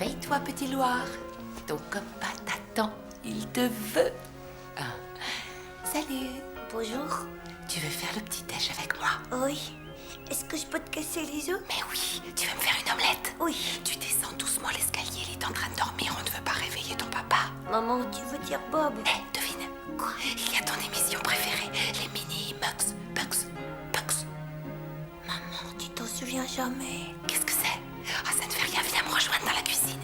Réveille-toi, petit Loir. Ton copain t'attend. Il te veut. Ah. Salut. Bonjour. Tu veux faire le petit déj avec moi? Oui. Est-ce que je peux te casser les os? Mais oui, tu veux me faire une omelette? Oui. Tu descends doucement l'escalier, il est en train de dormir, on ne veut pas réveiller ton papa. Maman, tu veux dire Bob? Devine. Quoi? Il y a ton émission préférée, les mini-mugs. Bugs. Maman, tu t'en souviens jamais. Qu'est-ce que c'est? Ah, ça ne fait rien, viens me rejoindre dans la cuisine.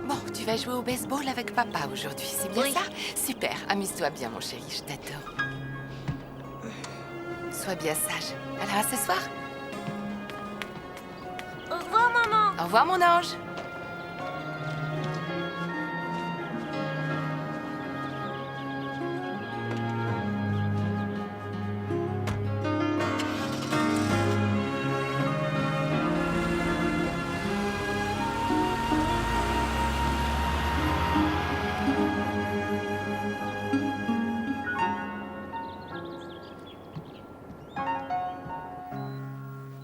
Bon, tu vas jouer au baseball avec papa aujourd'hui, c'est bien Oui. ça? Super, amuse-toi bien mon chéri, je t'adore. Sois bien sage. Alors à ce soir. Au revoir, maman. Au revoir mon ange.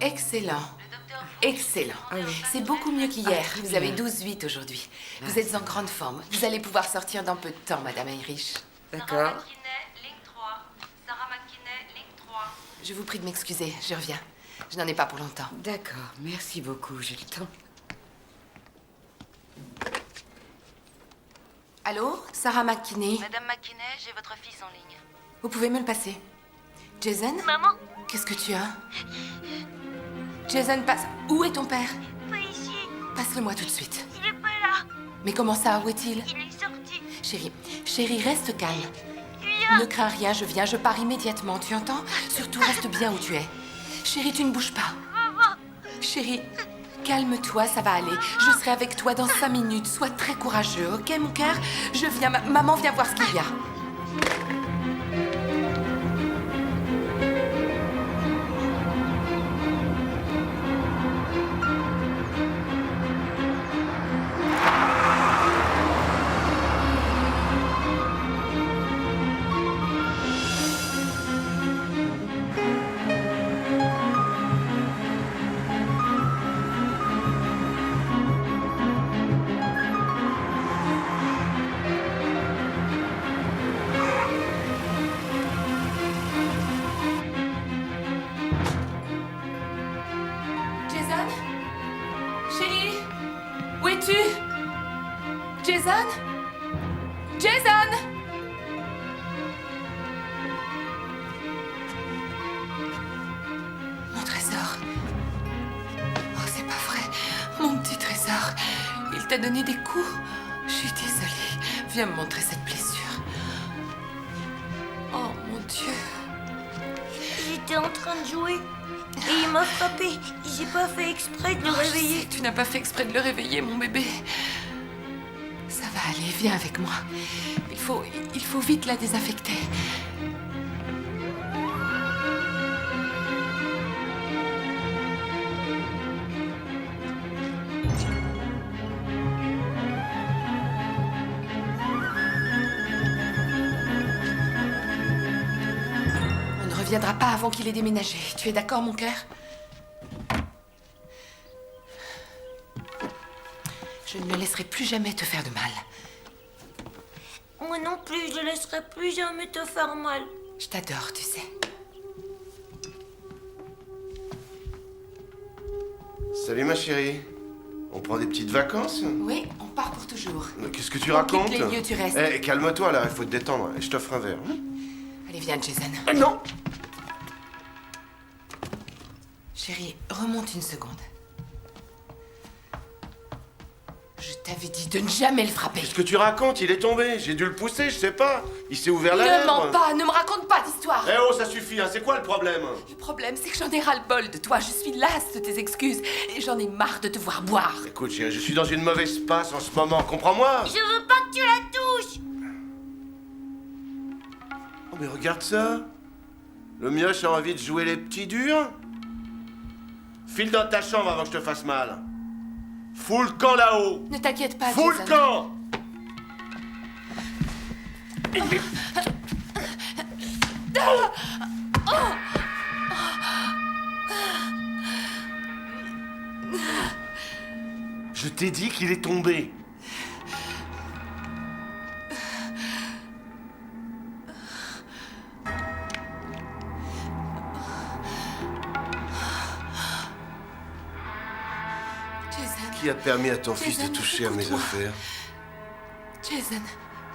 Excellent. Excellent. C'est beaucoup mieux qu'hier. Vous avez 12-8 aujourd'hui. Vous êtes en grande forme. Vous allez pouvoir sortir dans peu de temps, Madame Heinrich. D'accord. Sarah McKinney, ligne 3. Sarah McKinney, ligne 3. Je vous prie de m'excuser. Je reviens. Je n'en ai pas pour longtemps. D'accord, merci beaucoup, j'ai le temps. Allô, Sarah McKinney. Madame McKinney, j'ai votre fils en ligne. Vous pouvez me le passer? Jason? Maman, Qu'est-ce que tu as? Jason, passe. Où est ton père? pas ici. Passe-le-moi tout de suite. Il est pas là. Mais comment ça? Où est-il? Il est sorti. Chérie, reste calme. Viens. Ne crains rien, je viens, je pars immédiatement, tu entends? Surtout, reste bien où tu es. Chérie, tu ne bouges pas. Maman. Chérie, calme-toi, ça va aller. Je serai avec toi dans 5 minutes. Sois très courageux, ok, mon cœur? Je viens, maman vient voir ce qu'il y a. Jason? Chérie? Où es-tu? Jason? Jason? Mon trésor. Oh, c'est pas vrai. Mon petit trésor. Il t'a donné des coups? Je suis désolée. Viens me montrer cette blessure. Oh, mon Dieu. J'étais en train de jouer. Et il m'a frappé. J'ai pas fait exprès de le Oh, je sais réveiller. que tu n'as pas fait exprès de le réveiller, mon bébé. Ça va aller, viens avec moi. Il faut vite la désinfecter. On ne reviendra pas avant qu'il ait déménagé. Tu es d'accord, mon cœur? Je ne le laisserai plus jamais te faire de mal. Moi non plus, je laisserai plus jamais te faire mal. Je t'adore, tu sais. Salut ma chérie. On prend des petites vacances? Oui, on part pour toujours. Mais qu'est-ce que tu On racontes? quitte les lieux, tu restes. Eh, calme-toi là, il faut te détendre. Je t'offre un verre. Allez, viens, Jason. Non! Chérie, remonte une seconde. Je t'avais dit de ne jamais le frapper. Qu'est-ce que tu racontes? Il est tombé. J'ai dû le pousser, je sais pas. Il s'est ouvert la Ne lèvre. mens pas, ne me raconte pas d'histoire. Eh oh, ça suffit, hein. C'est quoi le problème? Le problème, c'est que j'en ai ras-le-bol de toi. Je suis lasse de tes excuses. Et j'en ai marre de te voir boire. Écoute, chérie, je suis dans une mauvaise passe en ce moment, comprends-moi? Je veux pas que tu la touches. Oh, mais regarde ça. Le mioche a envie de jouer les petits durs. File dans ta chambre avant que je te fasse mal. Fous le camp là-haut. Ne t'inquiète pas, Fous le Jason. camp. Je t'ai dit qu'il est tombé. Jason, Qui a permis à ton fils de Jason, toucher à mes écoute-moi. affaires?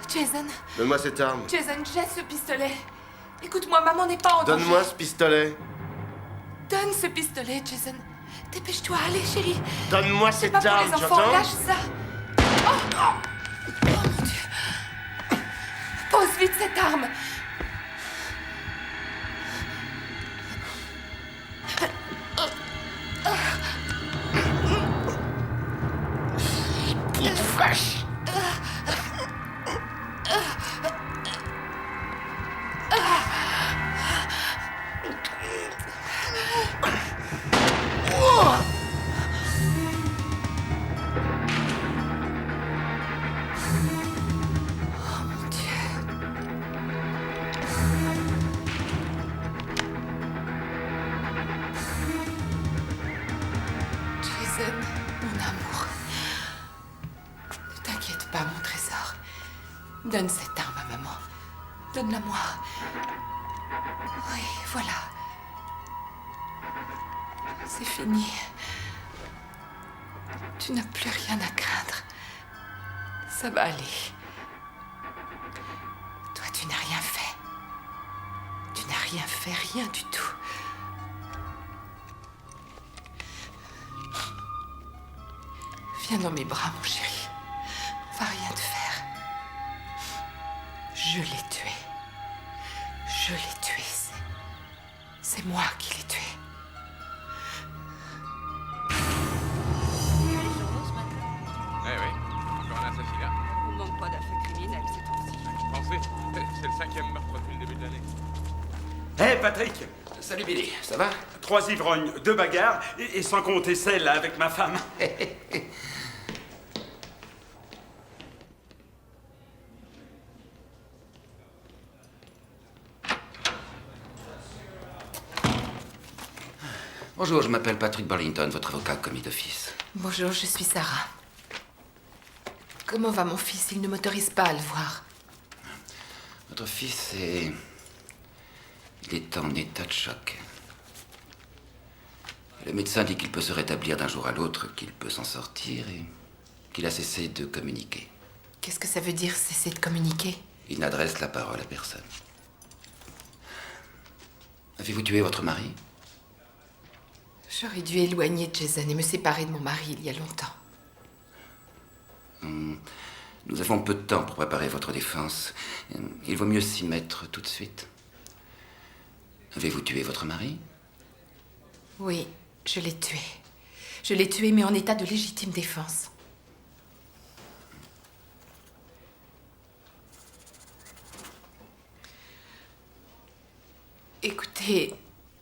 Jason, Donne-moi cette arme. Jason, jette ce pistolet. Écoute-moi, maman n'est pas en danger. Donne-moi ce pistolet. Donne ce pistolet, Jason. Dépêche-toi, allez, chérie. Donne-moi C'est cette pas pour arme, les tu enfants, entends? lâche ça. Oh mon Dieu. Pose vite cette arme. Vache. Jason, mon amour. Ne t'inquiète pas, mon trésor. Donne cette arme à maman. Donne-la-moi. Oui, voilà. C'est fini. Tu n'as plus rien à craindre. Ça va aller. Toi, tu n'as rien fait. Tu n'as rien fait, rien du tout. Viens dans mes bras, mon chéri. On va rien te faire. Je l'ai tué. Je l'ai tué. C'est moi qui l'ai tué. Eh oui, encore un assassinat. On manque pas d'affaires criminelles, c'est aussi. Pensez, c'est le 5e meurtre depuis le début de l'année. Hé, Patrick! Salut Billy, ça va? 3 ivrognes, 2 bagarres, et sans compter celle avec ma femme. Bonjour, je m'appelle Patrick Burlington, votre avocat commis d'office. Bonjour, je suis Sarah. Comment va mon fils? Il ne m'autorise pas à le voir. Votre fils est... Il est en état de choc. Le médecin dit qu'il peut se rétablir d'un jour à l'autre, qu'il peut s'en sortir et qu'il a cessé de communiquer. Qu'est-ce que ça veut dire, cesser de communiquer? Il n'adresse la parole à personne. Avez-vous tué votre mari? J'aurais dû éloigner Jason et me séparer de mon mari il y a longtemps. Nous avons peu de temps pour préparer votre défense. Il vaut mieux s'y mettre tout de suite. Avez-vous tué votre mari? Oui, je l'ai tué. Je l'ai tué, mais en état de légitime défense. Écoutez,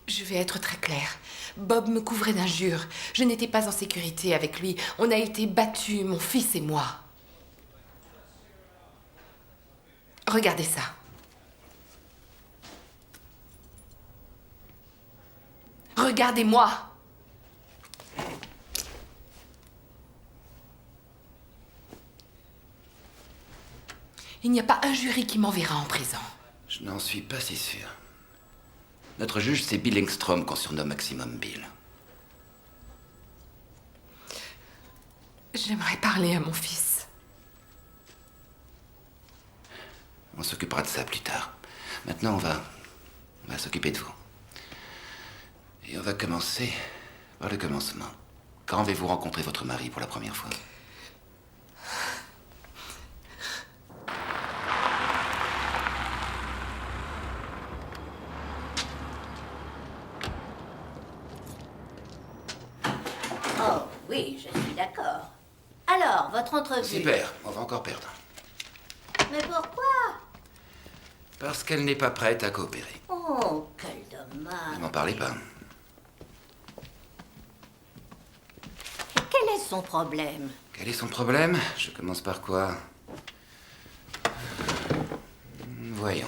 je vais être très claire. Bob me couvrait d'injures. Je n'étais pas en sécurité avec lui. On a été battus, mon fils et moi. Regardez ça. Regardez-moi. Il n'y a pas un jury qui m'enverra en prison. Je n'en suis pas si sûr. Notre juge, c'est Bill Engstrom, qu'on surnomme Maximum Bill. J'aimerais parler à mon fils. On s'occupera de ça plus tard. Maintenant, on va s'occuper de vous. Et on va commencer par le commencement. Quand avez-vous rencontré votre mari pour la première fois? Oh, oui, je suis d'accord. Alors, votre entrevue... Super, on va encore perdre. Mais pourquoi? Parce qu'elle n'est pas prête à coopérer. Oh, quel dommage. Ne m'en parlez pas. Quel est son problème? Quel est son problème? Je commence par quoi? Voyons.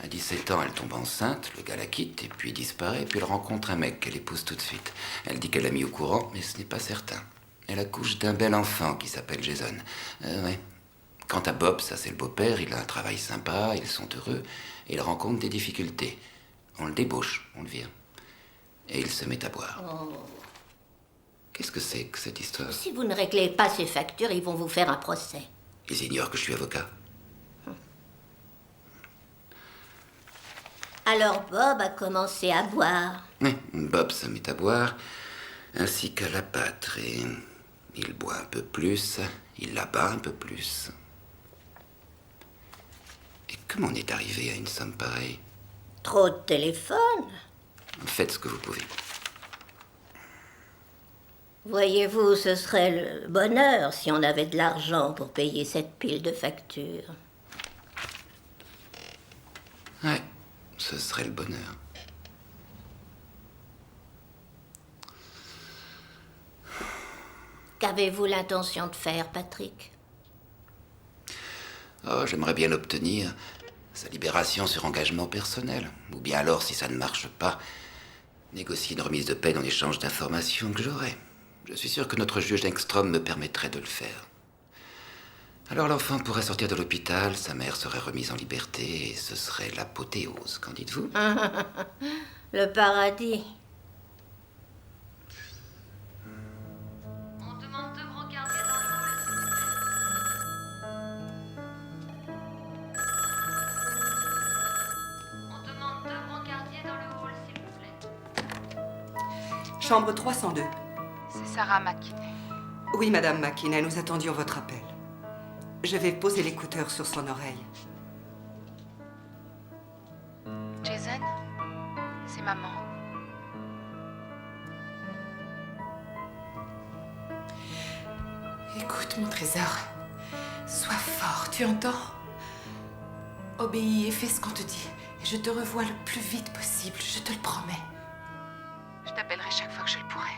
À 17 ans, elle tombe enceinte, le gars la quitte, et puis disparaît, puis elle rencontre un mec qu'elle épouse tout de suite. Elle dit qu'elle l'a mis au courant, mais ce n'est pas certain. Elle accouche d'un bel enfant qui s'appelle Jason. Ouais. Quant à Bob, ça c'est le beau-père, il a un travail sympa, ils sont heureux, et il rencontre des difficultés. On le débauche, on le vire. Et il se met à boire. Qu'est-ce que c'est que cette histoire? Si vous ne réglez pas ces factures, ils vont vous faire un procès. Ils ignorent que je suis avocat. Alors Bob a commencé à boire. Oui, Bob se met à boire, ainsi qu'à l'abattre, et il boit un peu plus, il l'abat un peu plus. Et comment on est arrivé à une somme pareille? Trop de téléphone. Faites ce que vous pouvez. Voyez-vous, ce serait le bonheur si on avait de l'argent pour payer cette pile de factures. Ouais, ce serait le bonheur. Qu'avez-vous l'intention de faire, Patrick? Oh, j'aimerais bien l'obtenir. Sa libération sur engagement personnel. Ou bien alors, si ça ne marche pas, négocier une remise de peine en échange d'informations que j'aurai. Je suis sûr que notre juge Engstrom me permettrait de le faire. Alors l'enfant pourrait sortir de l'hôpital, sa mère serait remise en liberté, et ce serait l'apothéose, qu'en dites-vous? Le paradis. On demande 2 brancardiers dans le hall, s'il vous plaît. On demande 2 brancardiers dans le hall, s'il vous plaît. Chambre 302. C'est Sarah McKinney. Oui, Madame McKinney, nous attendions votre appel. Je vais poser l'écouteur sur son oreille. Jason, c'est maman. Écoute, mon trésor. Sois fort, tu entends? Obéis et fais ce qu'on te dit. Et je te revois le plus vite possible, je te le promets. Je t'appellerai chaque fois que je le pourrai.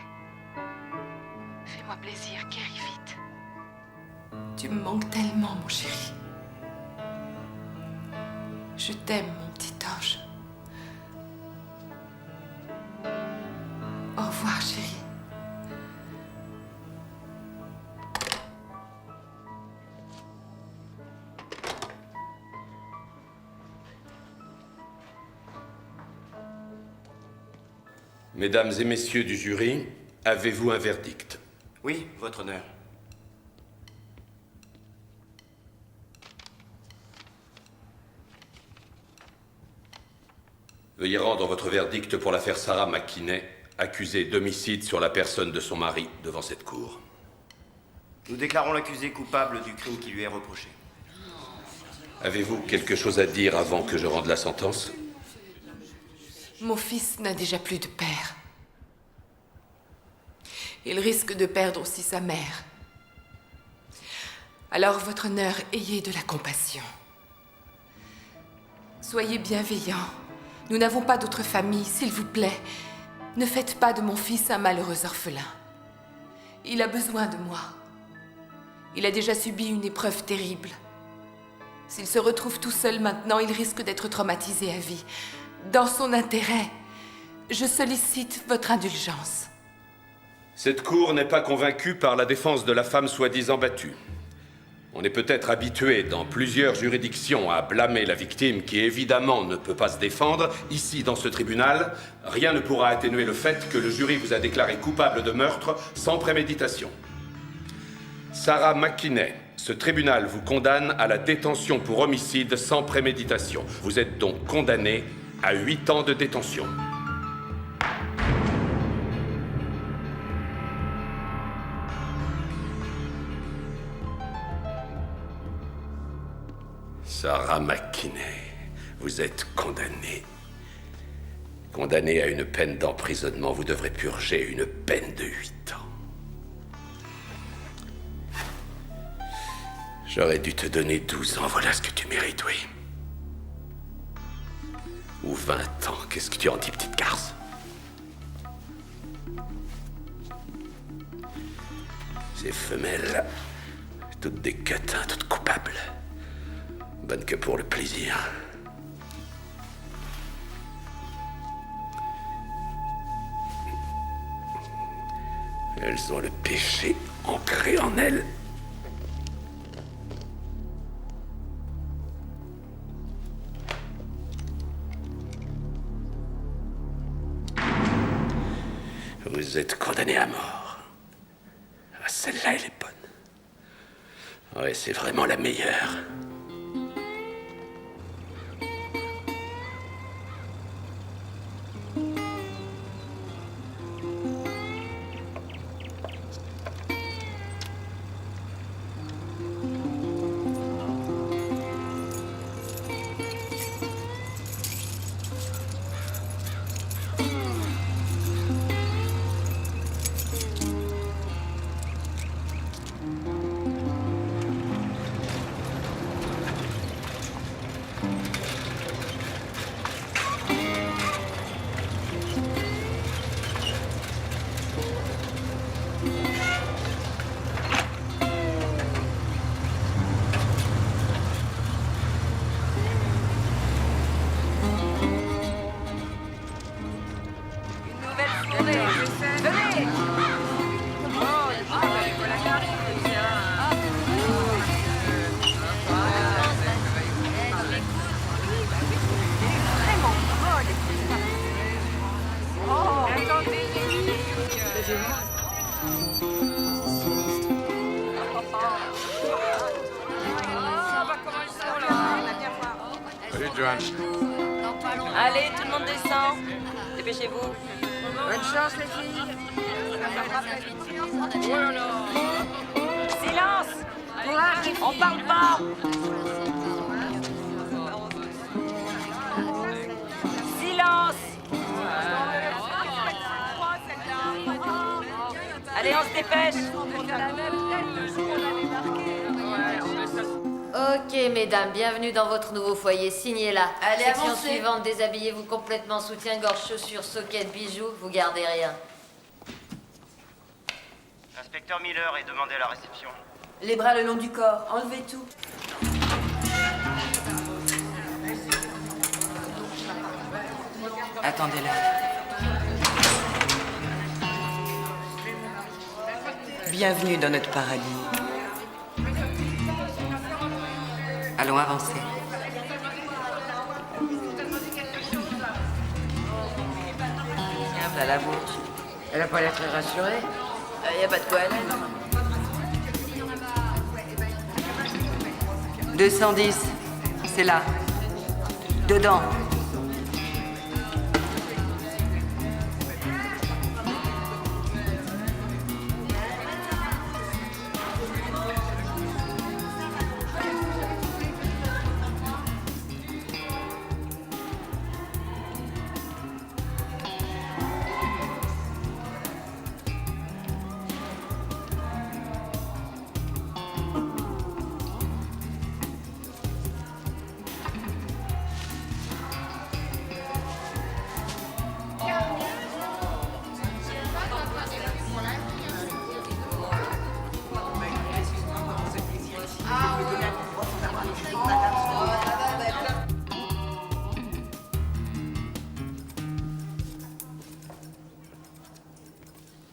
Fais-moi plaisir, guéris vite. Tu me manques tellement, mon chéri. Je t'aime, mon petit ange. Au revoir, chérie. Mesdames et messieurs du jury, avez-vous un verdict? Oui, votre honneur. Veuillez rendre votre verdict pour l'affaire Sarah McKinney, accusée d'homicide sur la personne de son mari devant cette cour. Nous déclarons l'accusé coupable du crime qui lui est reproché. Avez-vous quelque chose à dire avant que je rende la sentence? Mon fils n'a déjà plus de père. Il risque de perdre aussi sa mère. Alors, votre honneur, ayez de la compassion. Soyez bienveillants. Nous n'avons pas d'autre famille, s'il vous plaît. Ne faites pas de mon fils un malheureux orphelin. Il a besoin de moi. Il a déjà subi une épreuve terrible. S'il se retrouve tout seul maintenant, il risque d'être traumatisé à vie. Dans son intérêt, je sollicite votre indulgence. Cette cour n'est pas convaincue par la défense de la femme soi-disant battue. On est peut-être habitué dans plusieurs juridictions à blâmer la victime qui évidemment ne peut pas se défendre. Ici, dans ce tribunal, rien ne pourra atténuer le fait que le jury vous a déclaré coupable de meurtre sans préméditation. Sarah McKinney, ce tribunal vous condamne à la détention pour homicide sans préméditation. Vous êtes donc condamné à 8 ans de détention. Sarah McKinney, vous êtes condamnée. Condamnée à une peine d'emprisonnement, vous devrez purger une peine de 8 ans. J'aurais dû te donner 12 ans, voilà ce que tu mérites, oui. Ou 20 ans, qu'est-ce que tu en dis, petite garce? Ces femelles, toutes des catins, toutes coupables. Bonnes que pour le plaisir. Elles ont le péché ancré en elles. Vous êtes condamné à mort. Ah, celle-là, elle est bonne. Ouais, c'est vraiment la meilleure. Salut, Johan. Allez, tout le monde descend. Dépêchez-vous. Bonne chance, les filles. Silence! On parle pas! Silence! Allez, on se dépêche! Ok, mesdames, bienvenue dans votre nouveau foyer. Signez là. Allez, Section avancez. suivante, déshabillez-vous complètement, soutien-gorge, chaussures, soquettes, bijoux. Vous gardez rien. Inspecteur Miller est demandé à la réception. Les bras le long du corps, enlevez tout. Attendez-la. Bienvenue dans notre paradis. Allons avancer. Tiens, voilà la bourse. Elle a pas l'air très rassurée. Y a pas de quoi aller. 210, c'est là. Dedans.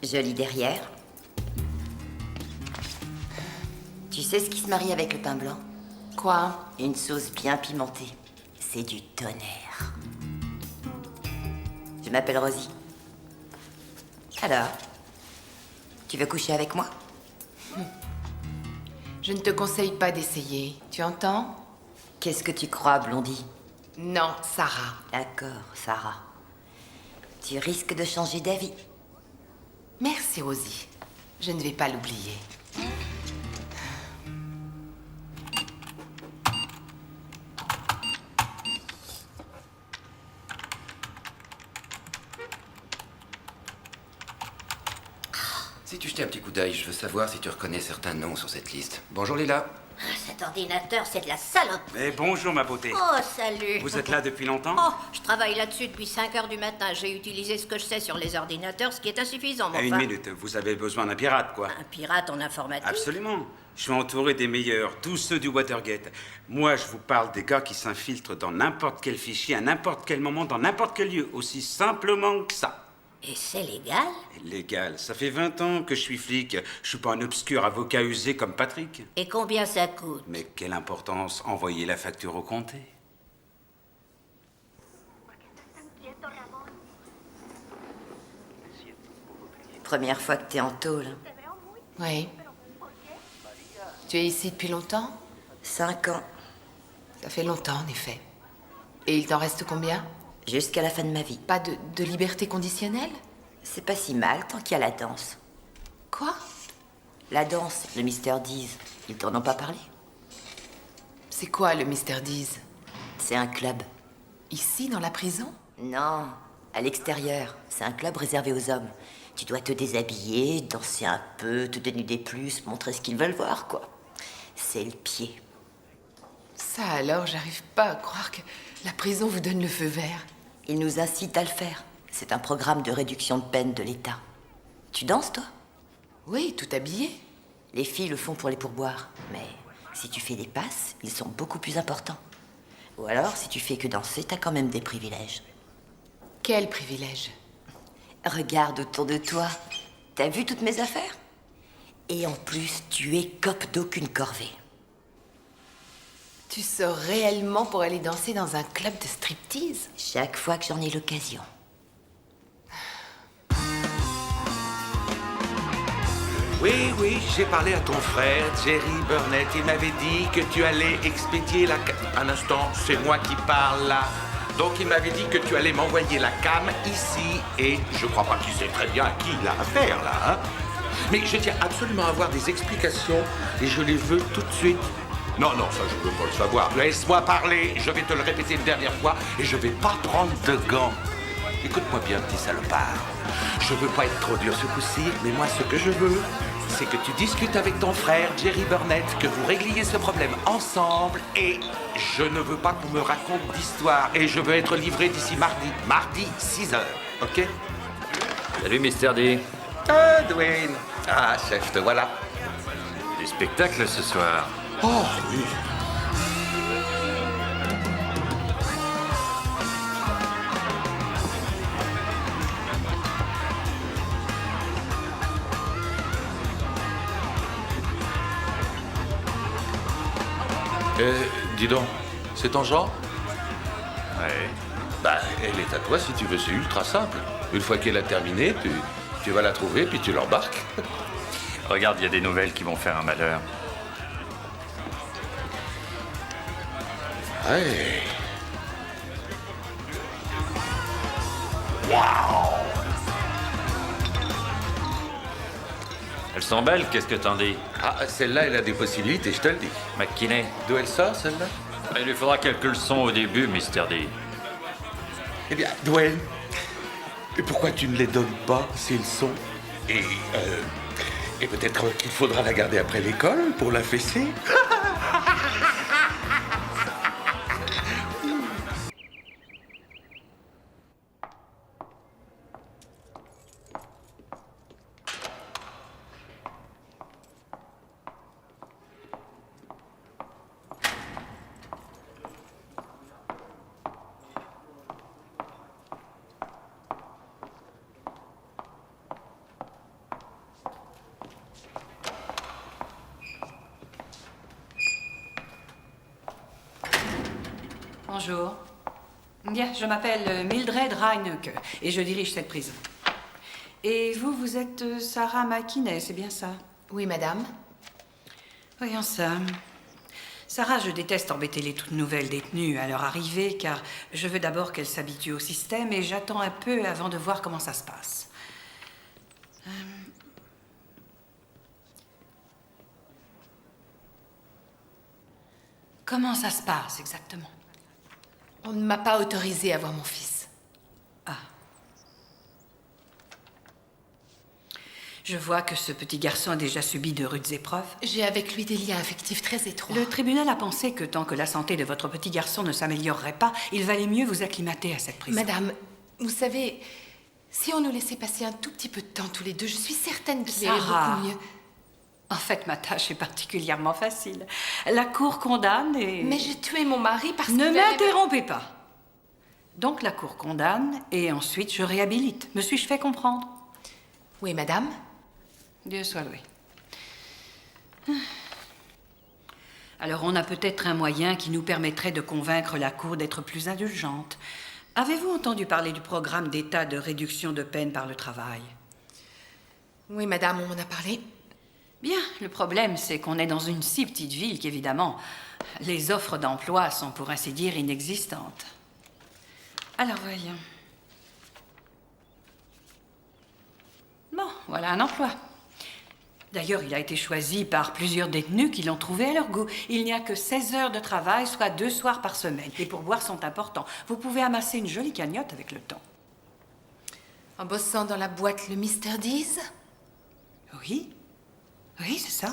Joli derrière. Tu sais ce qui se marie avec le pain blanc? Quoi? Une sauce bien pimentée. C'est du tonnerre. Je m'appelle Rosie. Alors, tu veux coucher avec moi? Je ne te conseille pas d'essayer. Tu entends? Qu'est-ce que tu crois, Blondie? Non, Sarah. D'accord, Sarah. Tu risques de changer d'avis. Merci, Rosie. Je ne vais pas l'oublier. Si tu jetais un petit coup d'œil, je veux savoir si tu reconnais certains noms sur cette liste. Bonjour Lila. Ah, cet ordinateur, c'est de la salope. Mais bonjour, ma beauté. Oh, salut. Vous êtes là depuis longtemps? Oh, je travaille là-dessus depuis 5 heures du matin. J'ai utilisé ce que je sais sur les ordinateurs, ce qui est insuffisant, mais Une enfin... minute, vous avez besoin d'un pirate, quoi. Un pirate en informatique? Absolument. Je suis entouré des meilleurs, tous ceux du Watergate. Moi, je vous parle des gars qui s'infiltrent dans n'importe quel fichier, à n'importe quel moment, dans n'importe quel lieu, aussi simplement que ça. Et c'est légal? Légal. Ça fait 20 ans que je suis flic. Je suis pas un obscur avocat usé comme Patrick. Et combien ça coûte? Mais quelle importance, envoyer la facture au comté. Première fois que t'es en tôle. Oui. Tu es ici depuis longtemps? 5 ans. Ça fait longtemps, en effet. Et il t'en reste combien? Jusqu'à la fin de ma vie. Pas de liberté conditionnelle? C'est pas si mal tant qu'il y a la danse. Quoi? La danse, le Mr. Dees. Ils t'en ont pas parlé? C'est quoi le Mr. Dees? C'est un club. Ici, dans la prison? Non, à l'extérieur. C'est un club réservé aux hommes. Tu dois te déshabiller, danser un peu, te dénuder plus, montrer ce qu'ils veulent voir, quoi. C'est le pied. Ça alors, j'arrive pas à croire que la prison vous donne le feu vert. Ils nous incitent à le faire. C'est un programme de réduction de peine de l'État. Tu danses, toi? Oui, tout habillé. Les filles le font pour les pourboires. Mais si tu fais des passes, ils sont beaucoup plus importants. Ou alors, si tu fais que danser, t'as quand même des privilèges. Quel privilège? Regarde autour de toi. T'as vu toutes mes affaires? Et en plus, tu es cope d'aucune corvée. Tu sors réellement pour aller danser dans un club de striptease? Chaque fois que j'en ai l'occasion. Oui, j'ai parlé à ton frère, Jerry Burnett. Il m'avait dit que tu allais expédier la cam... Un instant, c'est moi qui parle là. Donc il m'avait dit que tu allais m'envoyer la cam ici. Et je crois pas qu'il sait très bien à qui il a affaire là, hein. Mais je tiens absolument à avoir des explications et je les veux tout de suite. Non, ça je veux pas le savoir. Laisse-moi parler, je vais te le répéter une dernière fois et je vais pas prendre de gants. Écoute-moi bien, petit salopard. Je veux pas être trop dur ce coup-ci, mais moi ce que je veux, c'est que tu discutes avec ton frère Jerry Burnett, que vous régliez ce problème ensemble et je ne veux pas qu'on me raconte d'histoire et je veux être livré d'ici mardi 6h, ok? Salut Mr. D. Ah, Dwayne. Ah, chef, te voilà. Des spectacles ce soir. Oh, oui. Dis donc, c'est ton genre? Ouais. Bah, elle est à toi si tu veux, c'est ultra simple. Une fois qu'elle a terminé, tu vas la trouver puis tu l'embarques. Regarde, il y a des nouvelles qui vont faire un malheur. Ouais. Waouh! Elles sont belles, qu'est-ce que t'en dis? Ah, celle-là, elle a des possibilités, je te le dis. McKinney. D'où elle sort, celle-là? Il lui faudra quelques leçons au début, Mr. D. Eh bien, Dwayne, pourquoi tu ne les donnes pas, ces leçons? Et peut-être qu'il faudra la garder après l'école pour la fesser? Bonjour. Bien, je m'appelle Mildred Reinecke et je dirige cette prison. Et vous, vous êtes Sarah McKinney, c'est bien ça? Oui, madame. Voyons ça. Sarah, je déteste embêter les toutes nouvelles détenues à leur arrivée, car je veux d'abord qu'elles s'habituent au système et j'attends un peu avant de voir comment ça se passe. Comment ça se passe exactement? On ne m'a pas autorisé à voir mon fils. Ah. Je vois que ce petit garçon a déjà subi de rudes épreuves. J'ai avec lui des liens affectifs très étroits. Le tribunal a pensé que tant que la santé de votre petit garçon ne s'améliorerait pas, il valait mieux vous acclimater à cette prison. Madame, vous savez, si on nous laissait passer un tout petit peu de temps tous les deux, je suis certaine qu'il irait beaucoup mieux. En fait, ma tâche est particulièrement facile. La cour condamne et... Mais j'ai tué mon mari parce que... Ne m'interrompez pas. Donc la cour condamne et ensuite je réhabilite. Me suis-je fait comprendre? Oui, madame. Dieu soit loué. Alors on a peut-être un moyen qui nous permettrait de convaincre la cour d'être plus indulgente. Avez-vous entendu parler du programme d'État de réduction de peine par le travail? Oui, madame, on m'en a parlé. Bien, le problème, c'est qu'on est dans une si petite ville qu'évidemment, les offres d'emploi sont pour ainsi dire inexistantes. Alors, voyons. Bon, voilà un emploi. D'ailleurs, il a été choisi par plusieurs détenus qui l'ont trouvé à leur goût. Il n'y a que 16 heures de travail, soit 2 soirs par semaine. Les pourboires sont importants. Vous pouvez amasser une jolie cagnotte avec le temps. En bossant dans la boîte le Mr. Dees? Oui. Oui, c'est ça.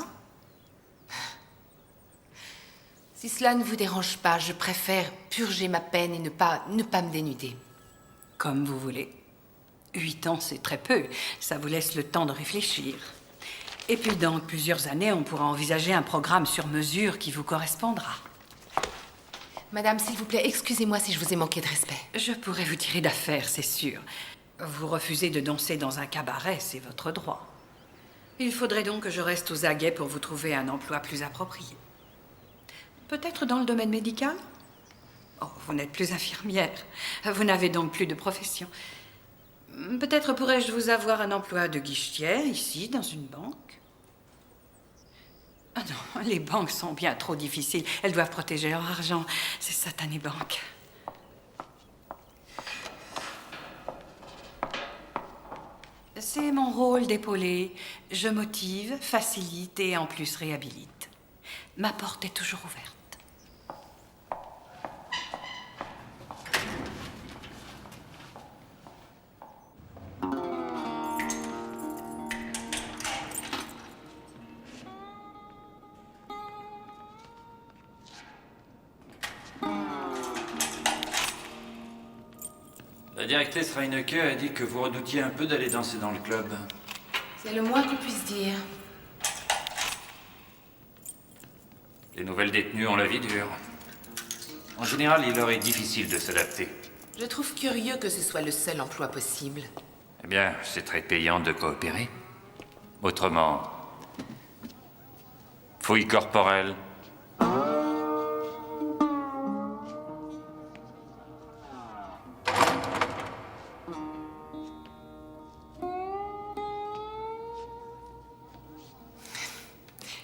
Si cela ne vous dérange pas, je préfère purger ma peine et ne pas me dénuder. Comme vous voulez. 8 ans, c'est très peu. Ça vous laisse le temps de réfléchir. Et puis, dans plusieurs années, on pourra envisager un programme sur mesure qui vous correspondra. Madame, s'il vous plaît, excusez-moi si je vous ai manqué de respect. Je pourrais vous tirer d'affaire, c'est sûr. Vous refusez de danser dans un cabaret, c'est votre droit. Il faudrait donc que je reste aux aguets pour vous trouver un emploi plus approprié. Peut-être dans le domaine médical? Oh, vous n'êtes plus infirmière. Vous n'avez donc plus de profession. Peut-être pourrais-je vous avoir un emploi de guichetière, ici, dans une banque? Ah non, les banques sont bien trop difficiles. Elles doivent protéger leur argent. Ces satanées banques. C'est mon rôle d'épauler. Je motive, facilite et en plus réhabilite. Ma porte est toujours ouverte. La directrice Reinecke a dit que vous redoutiez un peu d'aller danser dans le club. C'est le moins qu'on puisse dire. Les nouvelles détenues ont la vie dure. En général, il leur est difficile de s'adapter. Je trouve curieux que ce soit le seul emploi possible. Eh bien, c'est très payant de coopérer. Autrement, fouille corporelle.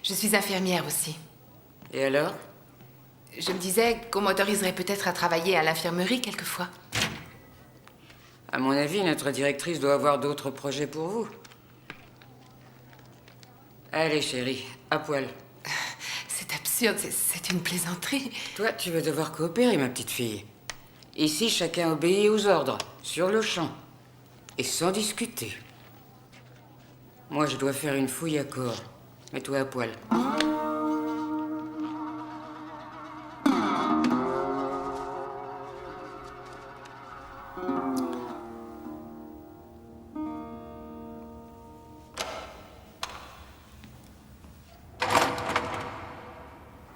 Je suis infirmière aussi. Et alors? Je me disais qu'on m'autoriserait peut-être à travailler à l'infirmerie quelquefois. À mon avis, notre directrice doit avoir d'autres projets pour vous. Allez, chérie, à poil. C'est absurde, c'est une plaisanterie. Toi, tu vas devoir coopérer, ma petite fille. Ici, chacun obéit aux ordres, sur le champ. Et sans discuter. Moi, je dois faire une fouille à corps. Mets-toi à poil.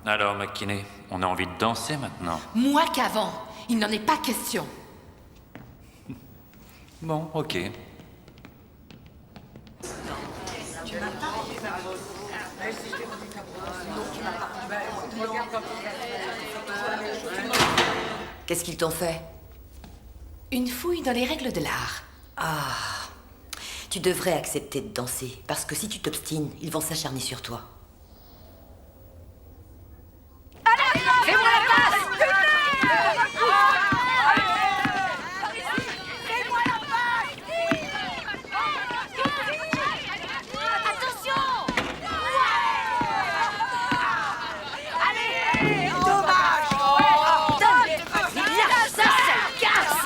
Alors, McKinney, on a envie de danser maintenant? Moins qu'avant. Il n'en est pas question. Bon, ok. Qu'est-ce qu'ils t'ont fait? Une fouille dans les règles de l'art. Ah, tu devrais accepter de danser, parce que si tu t'obstines, ils vont s'acharner sur toi. Fais-moi la passe! Attention! Allez! Dommage! Lâche ça, ça casse!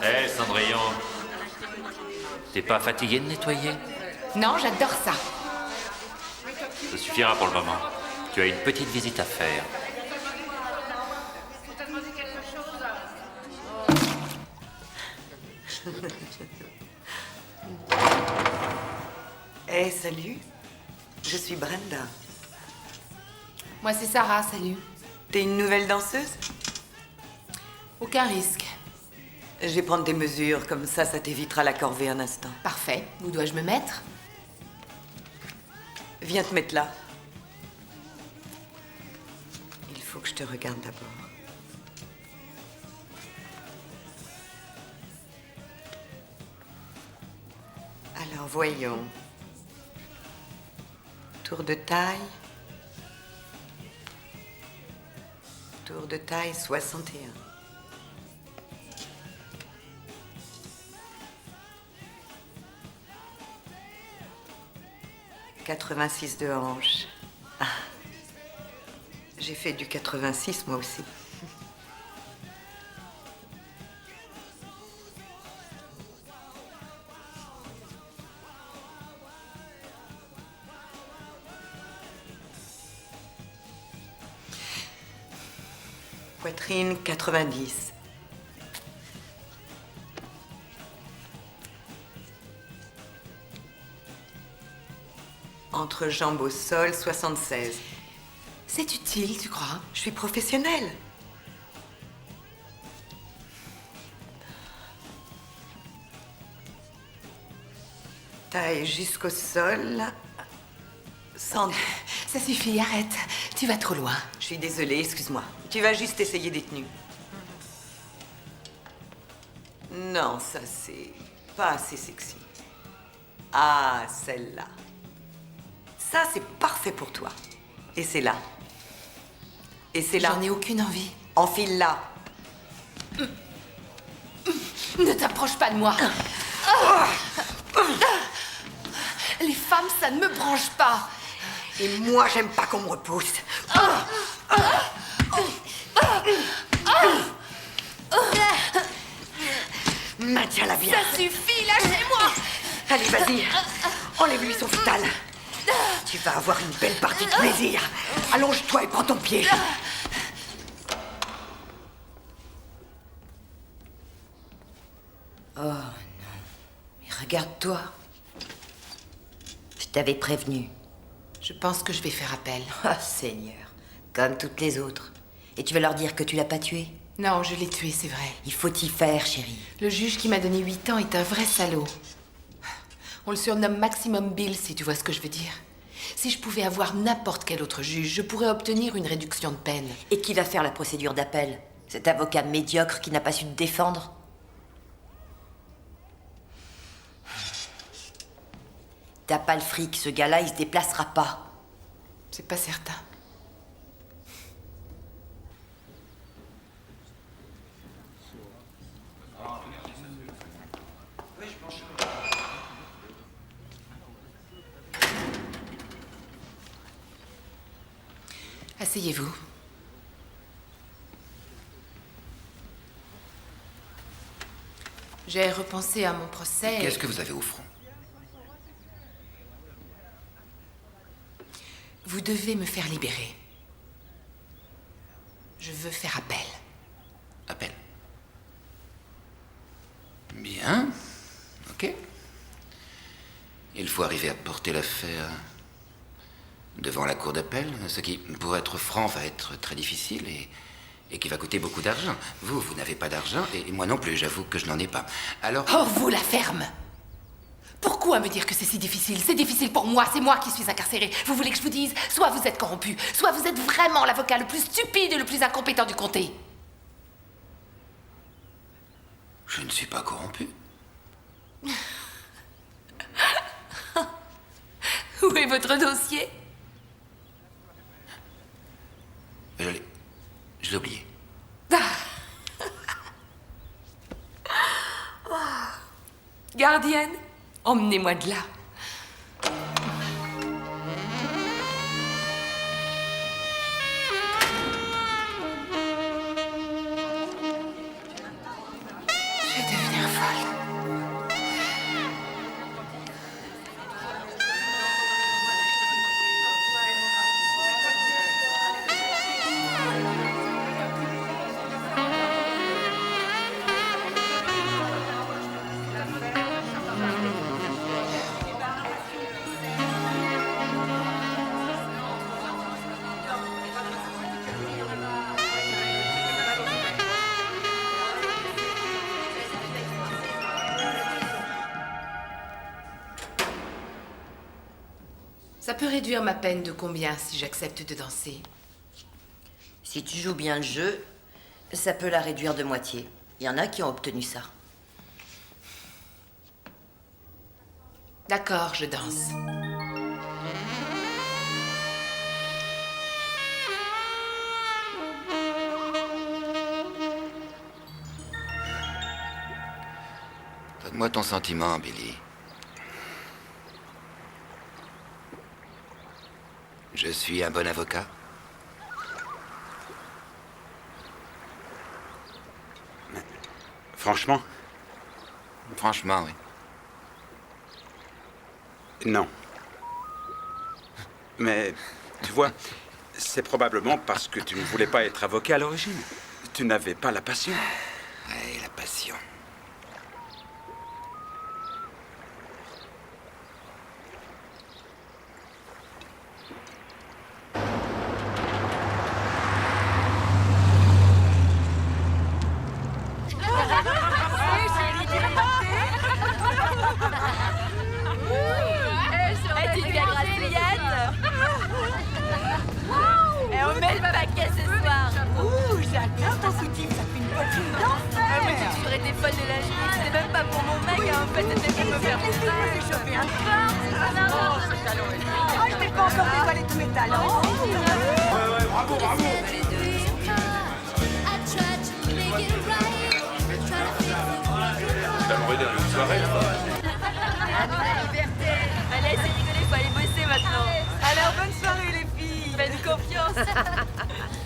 Hé, Cendrillon, t'es pas fatigué de nettoyer? Non, j'adore ça. Ça suffira pour le moment. Tu as une petite visite à faire. Salut. Je suis Brenda. Moi, c'est Sarah, salut. T'es une nouvelle danseuse? Aucun risque. Je vais prendre tes mesures, comme ça t'évitera la corvée un instant. Parfait. Où dois-je me mettre? Viens te mettre là. Il faut que je te regarde d'abord. Alors, voyons. Tour de taille. Tour de taille 61. « 86 de hanche. Ah. J'ai fait du 86 moi aussi. Poitrine 90. Entre jambes au sol 76. C'est utile, tu crois? Je suis professionnelle. Taille jusqu'au sol. 110. Ça suffit, arrête. Tu vas trop loin. Je suis désolée, excuse-moi. Tu vas juste essayer des tenues. Non, ça c'est pas assez sexy. Ah, celle-là. Ça c'est parfait pour toi. Et c'est là. Et c'est là. J'en ai aucune envie. Enfile-la. Ne t'approche pas de moi. Les femmes, ça ne me branche pas. Et moi, j'aime pas qu'on me repousse. Maintiens-la bien. Ça suffit, lâchez-moi. Allez, vas-y. Enlève-lui son foutal. Tu vas avoir une belle partie de plaisir. Allonge-toi et prends ton pied. Oh non. Mais regarde-toi. Je t'avais prévenu. Je pense que je vais faire appel. Ah, Seigneur. Comme toutes les autres. Et tu vas leur dire que tu l'as pas tué? Non, je l'ai tué, c'est vrai. Il faut y faire, chérie. Le juge qui m'a donné 8 ans est un vrai salaud. On le surnomme Maximum Bill, si tu vois ce que je veux dire. Si je pouvais avoir n'importe quel autre juge, je pourrais obtenir une réduction de peine. Et qui va faire la procédure d'appel? Cet avocat médiocre qui n'a pas su te défendre? T'as pas le fric, ce gars-là, il se déplacera pas. C'est pas certain. Asseyez-vous. J'ai repensé à mon procès. Qu'est-ce que vous avez au front? Vous devez me faire libérer. Je veux faire appel. Appel. Bien. Ok. Il faut arriver à porter l'affaire devant la cour d'appel, ce qui, pour être franc, va être très difficile et qui va coûter beaucoup d'argent. Vous n'avez pas d'argent, et moi non plus, j'avoue que je n'en ai pas. Alors... Oh, vous la ferme! Pourquoi me dire que c'est si difficile? C'est difficile pour moi, c'est moi qui suis incarcérée. Vous voulez que je vous dise? Soit vous êtes corrompu, soit vous êtes vraiment l'avocat le plus stupide et le plus incompétent du comté. Je ne suis pas corrompu. Où est votre dossier? Je l'ai oublié. Gardienne, emmenez-moi de là. Je vais devenir folle. Ça peut réduire ma peine de combien si j'accepte de danser? Si tu joues bien le jeu, ça peut la réduire de moitié. Il y en a qui ont obtenu ça. D'accord, je danse. Donne-moi ton sentiment, Billy. Je suis un bon avocat? Franchement? Franchement, oui. Non. Mais, tu vois, c'est probablement parce que tu ne voulais pas être avocat à l'origine. Tu n'avais pas la passion. Ouais, la passion.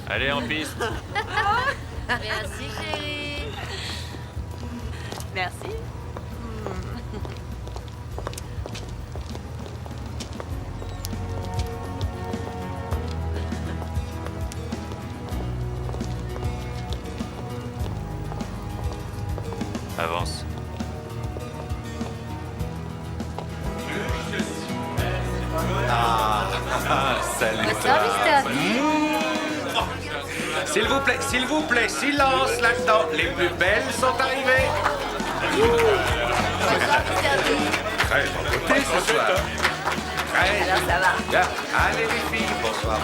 Allez, en piste. Merci, chérie. Merci. Avance. Salut. S'il vous plaît, silence là-dedans. Les plus belles sont arrivées. Très bon côté ce soir. Alors ça va. Bien. Allez les filles, bonsoir.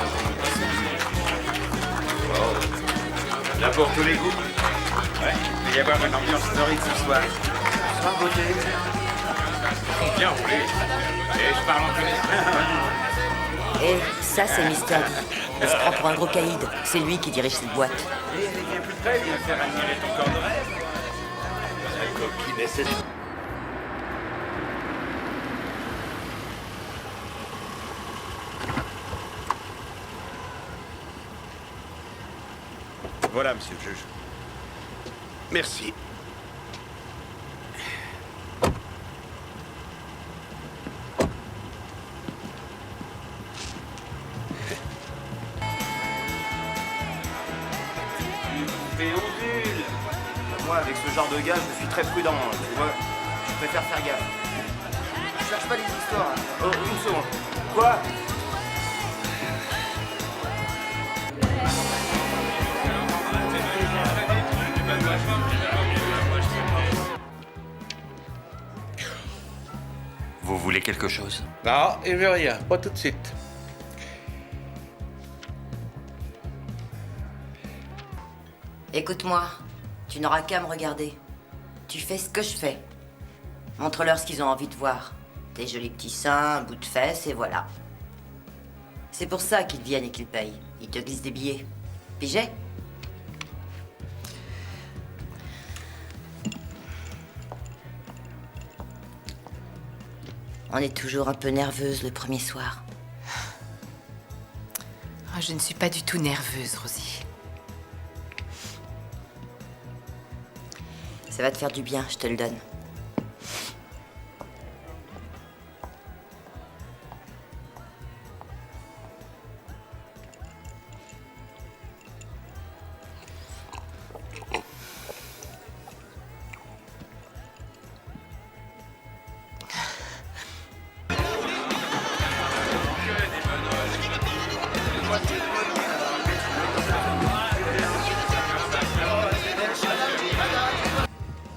Là pour tous les goûts. Ouais, il va y avoir une ambiance torride ce soir. Bonsoir, beauté. Bien roulé. Et je parle en connaissance. Et ça, c'est Mister D. Il se prend pour un gros caïd. C'est lui qui dirige cette boîte. Et elle vient plus près, viens faire admirer ton corps de rêve. La coquine est cette... Voilà, monsieur le juge. Merci. Ondule. Moi, avec ce genre de gars, je suis très prudent. Tu vois, je préfère faire gaffe. Je cherche pas les histoires. Hein. Oh, une seconde. Quoi? Vous voulez quelque chose? Non, il veut rien. Pas tout de suite. Écoute-moi, tu n'auras qu'à me regarder. Tu fais ce que je fais. Montre-leur ce qu'ils ont envie de voir. Tes jolis petits seins, un bout de fesses, et voilà. C'est pour ça qu'ils viennent et qu'ils payent. Ils te glissent des billets. Pigé? On est toujours un peu nerveuse le premier soir. Oh, je ne suis pas du tout nerveuse, Rosie. Ça va te faire du bien, je te le donne.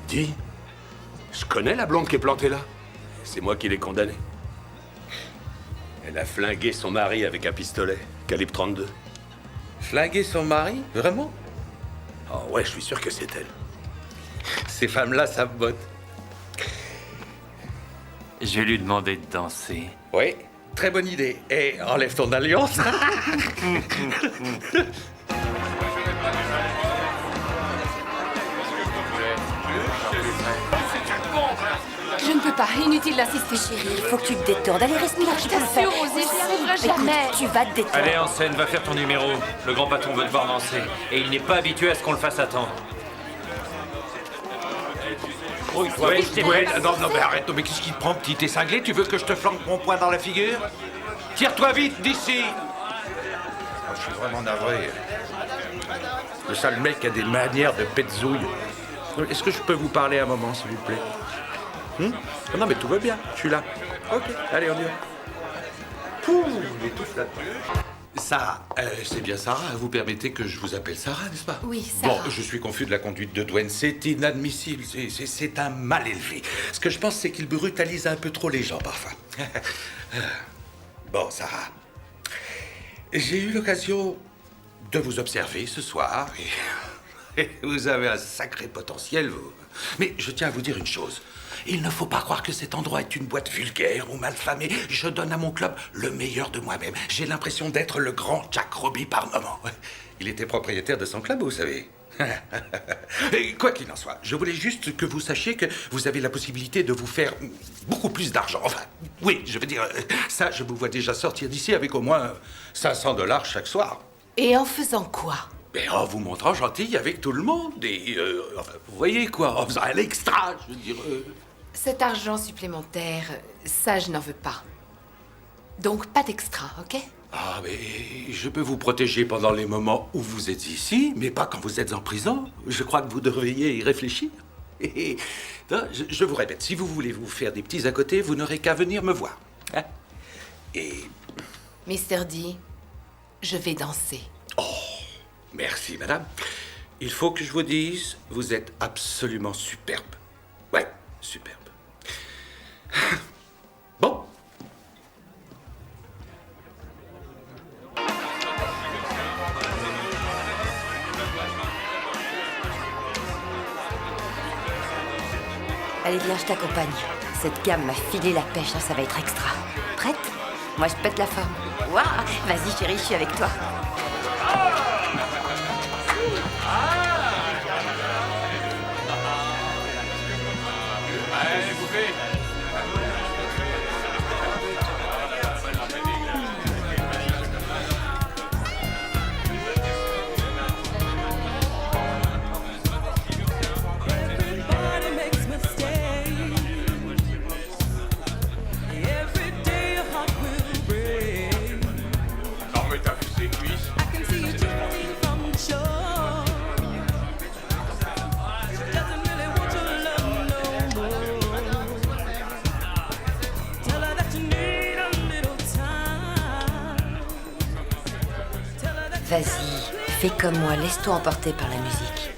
Dis, je connais la blonde qui est plantée là. C'est moi qui l'ai condamnée. Elle a flingué son mari avec un pistolet, calibre 32. Flinguer son mari? Vraiment? Oh ouais, je suis sûr que c'est elle. Ces femmes-là, ça me botte. Je vais lui demander de danser. Oui, très bonne idée. Et enlève ton alliance. Je ne peux pas, inutile d'assister. Chérie, il faut que tu te détendes. Allez, respire, tu peux le faire. T'assures, Rosie, j'y arriverai jamais. Écoute, tu vas te détendre. Allez, en scène, va faire ton numéro. Le grand patron veut te voir danser. Et il n'est pas habitué à ce qu'on le fasse attendre. Oui, non, mais arrête, mais qu'est-ce qui te prend, petit? T'es cinglé? Tu veux que je te flanque mon poing dans la figure? Tire-toi vite d'ici! Oh, je suis vraiment navré. Le sale mec a des manières de petzouille. Est-ce que je peux vous parler un moment, s'il vous plaît? Non, mais tout va bien, je suis là. Ok, allez, on y va. Pouh, il étouffe là. Sarah, c'est bien Sarah, vous permettez que je vous appelle Sarah, n'est-ce pas? Oui, Sarah. Bon, je suis confus de la conduite de Dwayne, c'est inadmissible, c'est un mal élevé. Ce que je pense, c'est qu'il brutalise un peu trop les gens parfois. Bon, Sarah, j'ai eu l'occasion de vous observer ce soir et vous avez un sacré potentiel, vous. Mais je tiens à vous dire une chose. Il ne faut pas croire que cet endroit est une boîte vulgaire ou malfamée. Je donne à mon club le meilleur de moi-même. J'ai l'impression d'être le grand Jack Roby par moment. Il était propriétaire de son club, vous savez. Et quoi qu'il en soit, je voulais juste que vous sachiez que vous avez la possibilité de vous faire beaucoup plus d'argent. Enfin, oui, je veux dire, ça, je vous vois déjà sortir d'ici avec au moins $500 chaque soir. Et en faisant quoi? Mais en vous montrant gentil avec tout le monde et... enfin, vous voyez quoi, en faisant un extra, je veux dire... Cet argent supplémentaire, ça, je n'en veux pas. Donc, pas d'extra, ok? Ah, mais je peux vous protéger pendant les moments où vous êtes ici, mais pas quand vous êtes en prison. Je crois que vous devriez y réfléchir. Et, je vous répète, si vous voulez vous faire des petits à côté, vous n'aurez qu'à venir me voir. Hein? Et... Mr. D, je vais danser. Oh, merci, madame. Il faut que je vous dise, vous êtes absolument superbe. Ouais, superbe. Bon. Allez, viens, je t'accompagne. Cette gamme m'a filé la pêche, hein, ça va être extra. Prête? Moi, je pète la forme. Waouh! Vas-y, chérie, je suis avec toi. Allez, bouffez. Non mais t'as vu ses cuisses? Vas-y, fais comme moi, laisse-toi emporter par la musique.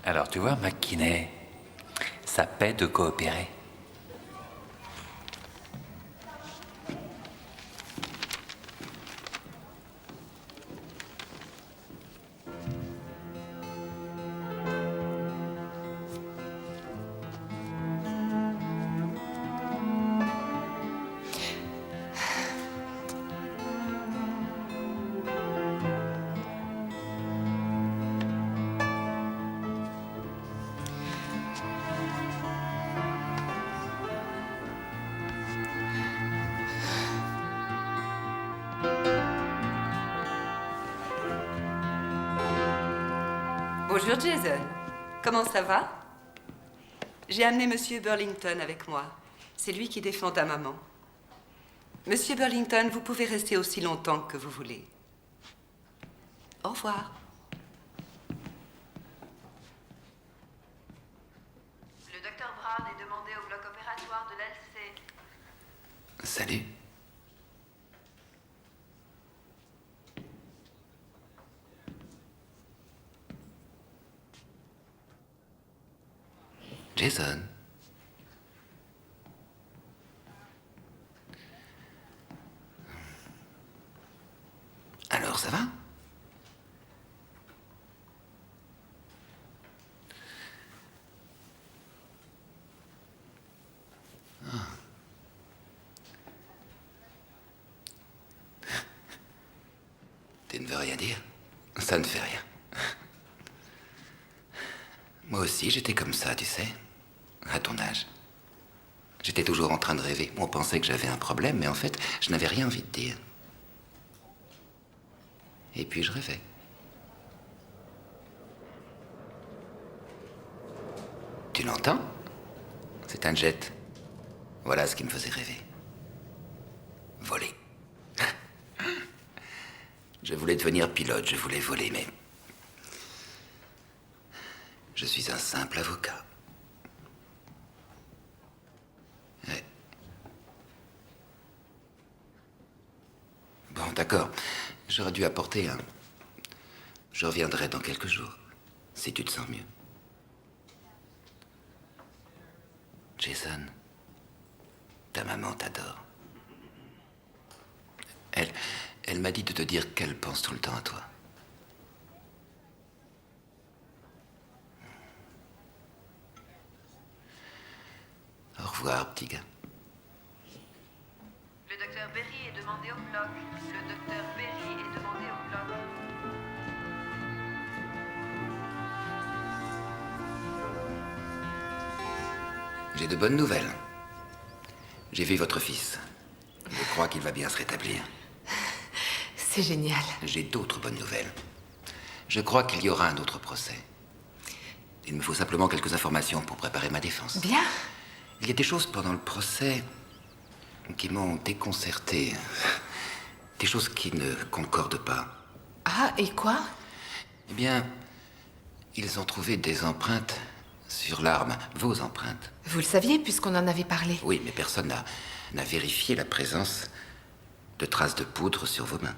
Alors, tu vois, McKinney, ça paie de coopérer. Bonjour Jason. Comment ça va? J'ai amené Monsieur Burlington avec moi. C'est lui qui défend ta maman. Monsieur Burlington, vous pouvez rester aussi longtemps que vous voulez. Au revoir. Le docteur Brown est demandé au bloc opératoire de l'LC. Salut. Jason. Alors, ça va? Ah. Tu ne veux rien dire? Ça ne fait rien. Moi aussi, j'étais comme ça, tu sais, à ton âge. J'étais toujours en train de rêver. On pensait que j'avais un problème, mais en fait, je n'avais rien envie de dire. Et puis je rêvais. Tu l'entends? C'est un jet. Voilà ce qui me faisait rêver. Voler. Je voulais devenir pilote, je voulais voler, mais... Je suis un simple avocat. Ouais. Bon, d'accord. J'aurais dû apporter un... Je reviendrai dans quelques jours, si tu te sens mieux. Jason, ta maman t'adore. Elle m'a dit de te dire qu'elle pense tout le temps à toi. Au revoir, petit gars. Le docteur Berry est demandé au bloc. Le docteur Berry est demandé au bloc. J'ai de bonnes nouvelles. J'ai vu votre fils. Je crois qu'il va bien se rétablir. C'est génial. J'ai d'autres bonnes nouvelles. Je crois qu'il y aura un autre procès. Il me faut simplement quelques informations pour préparer ma défense. Bien. Il y a des choses pendant le procès qui m'ont déconcerté. Des choses qui ne concordent pas. Ah, et quoi? Eh bien, ils ont trouvé des empreintes sur l'arme. Vos empreintes. Vous le saviez puisqu'on en avait parlé. Oui, mais personne n'a vérifié la présence de traces de poudre sur vos mains.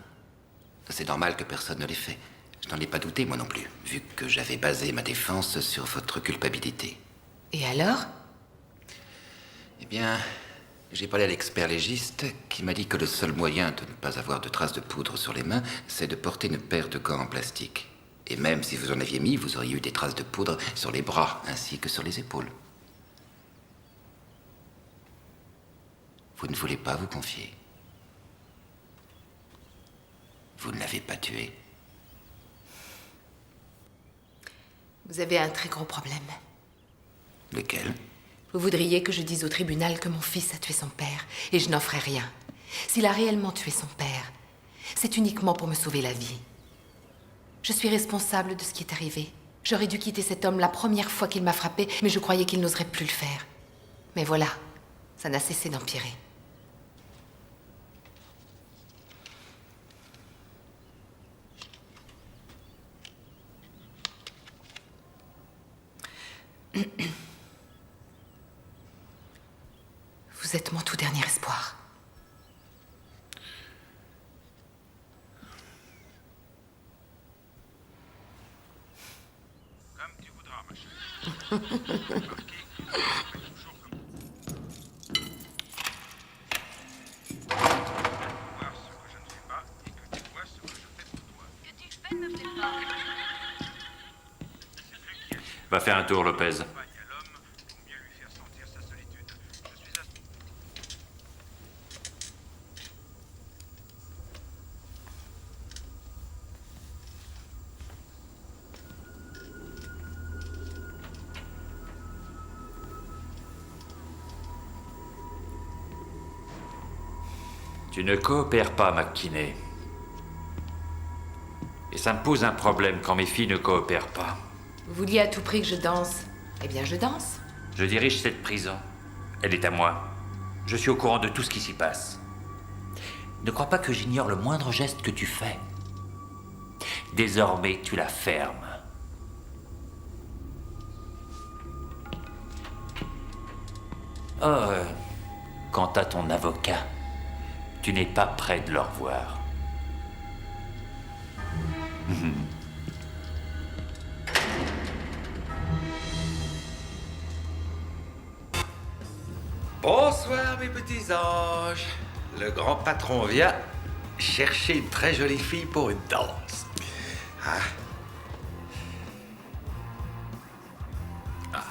C'est normal que personne ne l'ait fait. Je n'en ai pas douté, moi non plus, vu que j'avais basé ma défense sur votre culpabilité. Et alors? Eh bien, j'ai parlé à l'expert légiste qui m'a dit que le seul moyen de ne pas avoir de traces de poudre sur les mains, c'est de porter une paire de gants en plastique. Et même si vous en aviez mis, vous auriez eu des traces de poudre sur les bras ainsi que sur les épaules. Vous ne voulez pas vous confier. Vous ne l'avez pas tué. Vous avez un très gros problème. Lequel? Vous voudriez que je dise au tribunal que mon fils a tué son père, et je n'en ferai rien. S'il a réellement tué son père, c'est uniquement pour me sauver la vie. Je suis responsable de ce qui est arrivé. J'aurais dû quitter cet homme la première fois qu'il m'a frappé, mais je croyais qu'il n'oserait plus le faire. Mais voilà, ça n'a cessé d'empirer. Vous êtes mon tout dernier espoir. Comme tu voudras, ma chérie. Voir ce que je ne fais pas et que tu vois ce que je fais pour toi. Ce que tu fais ne me plaît pas. Va faire un tour, Lopez. Tu ne coopères pas, McKinney. Et ça me pose un problème quand mes filles ne coopèrent pas. Vous vouliez à tout prix que je danse. Eh bien, je danse. Je dirige cette prison. Elle est à moi. Je suis au courant de tout ce qui s'y passe. Ne crois pas que j'ignore le moindre geste que tu fais. Désormais, tu la fermes. Oh, quant à ton avocat, tu n'es pas près de le revoir. Bonsoir mes petits anges. Le grand patron vient chercher une très jolie fille pour une danse. Ah. Ah.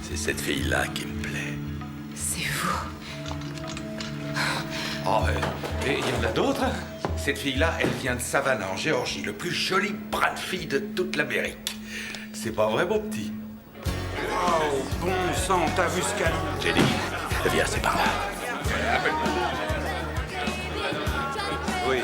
C'est cette fille-là qui me plaît. C'est vous. Oh, et il y en a d'autres. Cette fille-là, elle vient de Savannah, en Géorgie, le plus joli bras de fille de toute l'Amérique. C'est pas vrai, mon petit? Oh, bon sang, t'as vu ce qu'elle... Jenny, viens, c'est par là. Oui.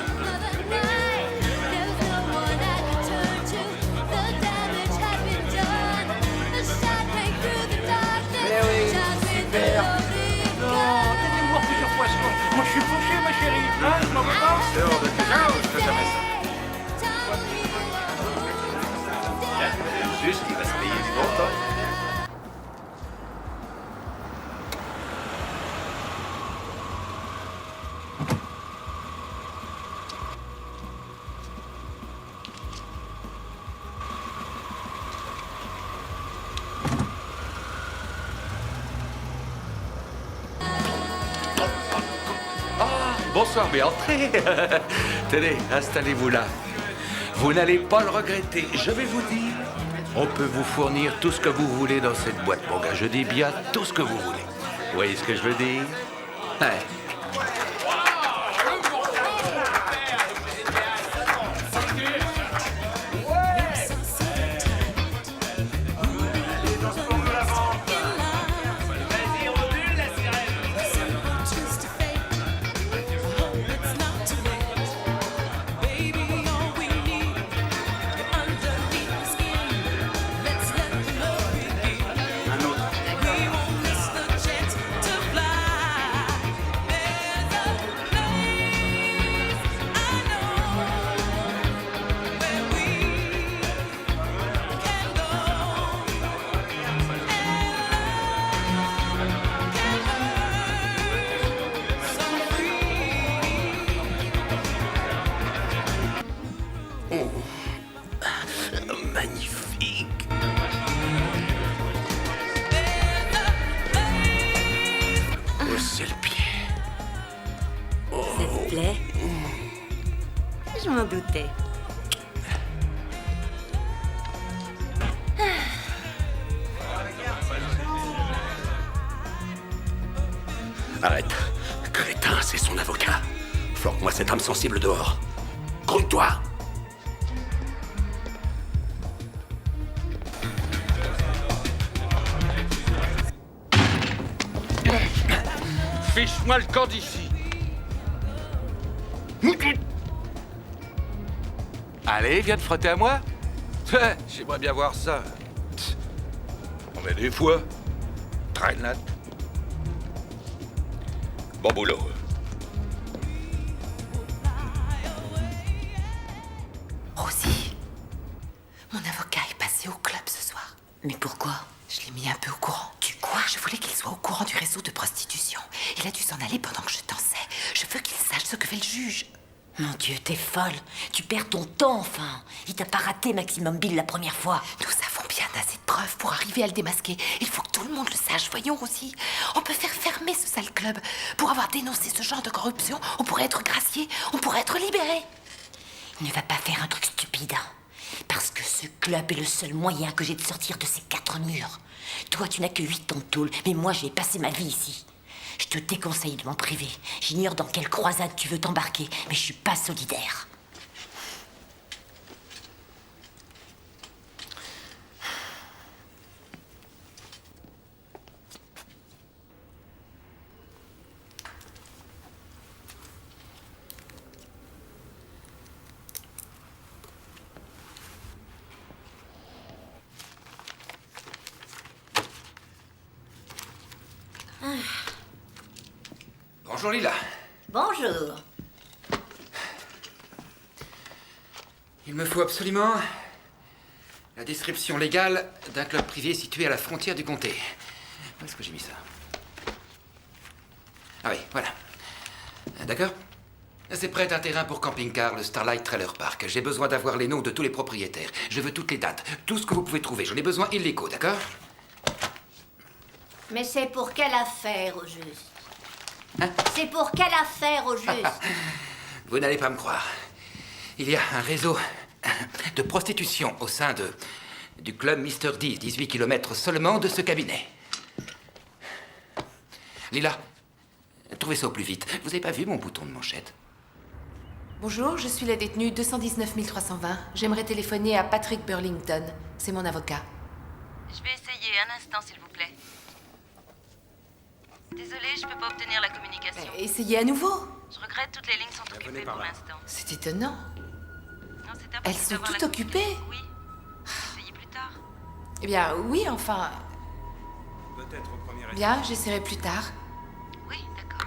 Moi, je suis fauché, ma chérie. Hein, je m'en veux pas. C'est hors de question, je fais jamais ça. Juste, il va se payer du bon temps. Bonsoir, mais entrez. Tenez, installez-vous là. Vous n'allez pas le regretter. Je vais vous dire, on peut vous fournir tout ce que vous voulez dans cette boîte, mon gars. Je dis bien tout ce que vous voulez. Vous voyez ce que je veux dire? Ouais. Magnifique. Haussez le pied. Ça te plaît? Je m'en doutais. Arrête. Crétin, c'est son avocat. Flanque-moi cette âme sensible dehors. Grouille-toi. Fiche-moi le camp d'ici. Allez, viens te frotter à moi. J'aimerais bien voir ça. On met des fois. Traîne-la. Bon boulot. Rosie, mon avocat est passé au club ce soir. Mais pourquoi? Je l'ai mis un peu au courant. Tu quoi? Je voulais qu'il soit au courant du réseau de prostitution. Il a dû s'en aller pendant que je dansais. Je veux qu'il sache ce que fait le juge. Mon Dieu, t'es folle. Tu perds ton temps, enfin. Il t'a pas raté, Maximum Bill, la première fois. Nous avons bien assez de preuves pour arriver à le démasquer. Il faut que tout le monde le sache. Voyons aussi. On peut faire fermer ce sale club. Pour avoir dénoncé ce genre de corruption, on pourrait être gracié. On pourrait être libéré. Ne va pas faire un truc stupide, hein. Parce que ce club est le seul moyen que j'ai de sortir de ces 4 murs. Toi, tu n'as que 8 ans de tôle, mais moi, j'ai passé ma vie ici. Je te déconseille de m'en priver. J'ignore dans quelle croisade tu veux t'embarquer, mais je suis pas solidaire. Bonjour Lila. Bonjour. Il me faut absolument la description légale d'un club privé situé à la frontière du comté. Où est-ce que j'ai mis ça? Ah oui, voilà. D'accord? C'est près d'un terrain pour camping-car, le Starlight Trailer Park. J'ai besoin d'avoir les noms de tous les propriétaires. Je veux toutes les dates, tout ce que vous pouvez trouver. J'en ai besoin illico, d'accord? Mais c'est pour quelle affaire, au juste? C'est pour quelle affaire, au juste? Vous n'allez pas me croire. Il y a un réseau de prostitution au sein du club Mr. 10, 18 km seulement de ce cabinet. Lila, trouvez ça au plus vite. Vous n'avez pas vu mon bouton de manchette? Bonjour, je suis la détenue 219 320. J'aimerais téléphoner à Patrick Burlington. C'est mon avocat. Je vais essayer un instant, s'il vous plaît. Désolée, je peux pas obtenir la communication. Essayez à nouveau. Je regrette, toutes les lignes sont occupées pour l'instant. C'est étonnant. Non, c'est Elles impossible sont d'avoir toutes la occupées. Oui. Essayez plus tard. Eh bien, oui, enfin... Peut-être au premier Bien, j'essaierai plus tard. Oui, d'accord.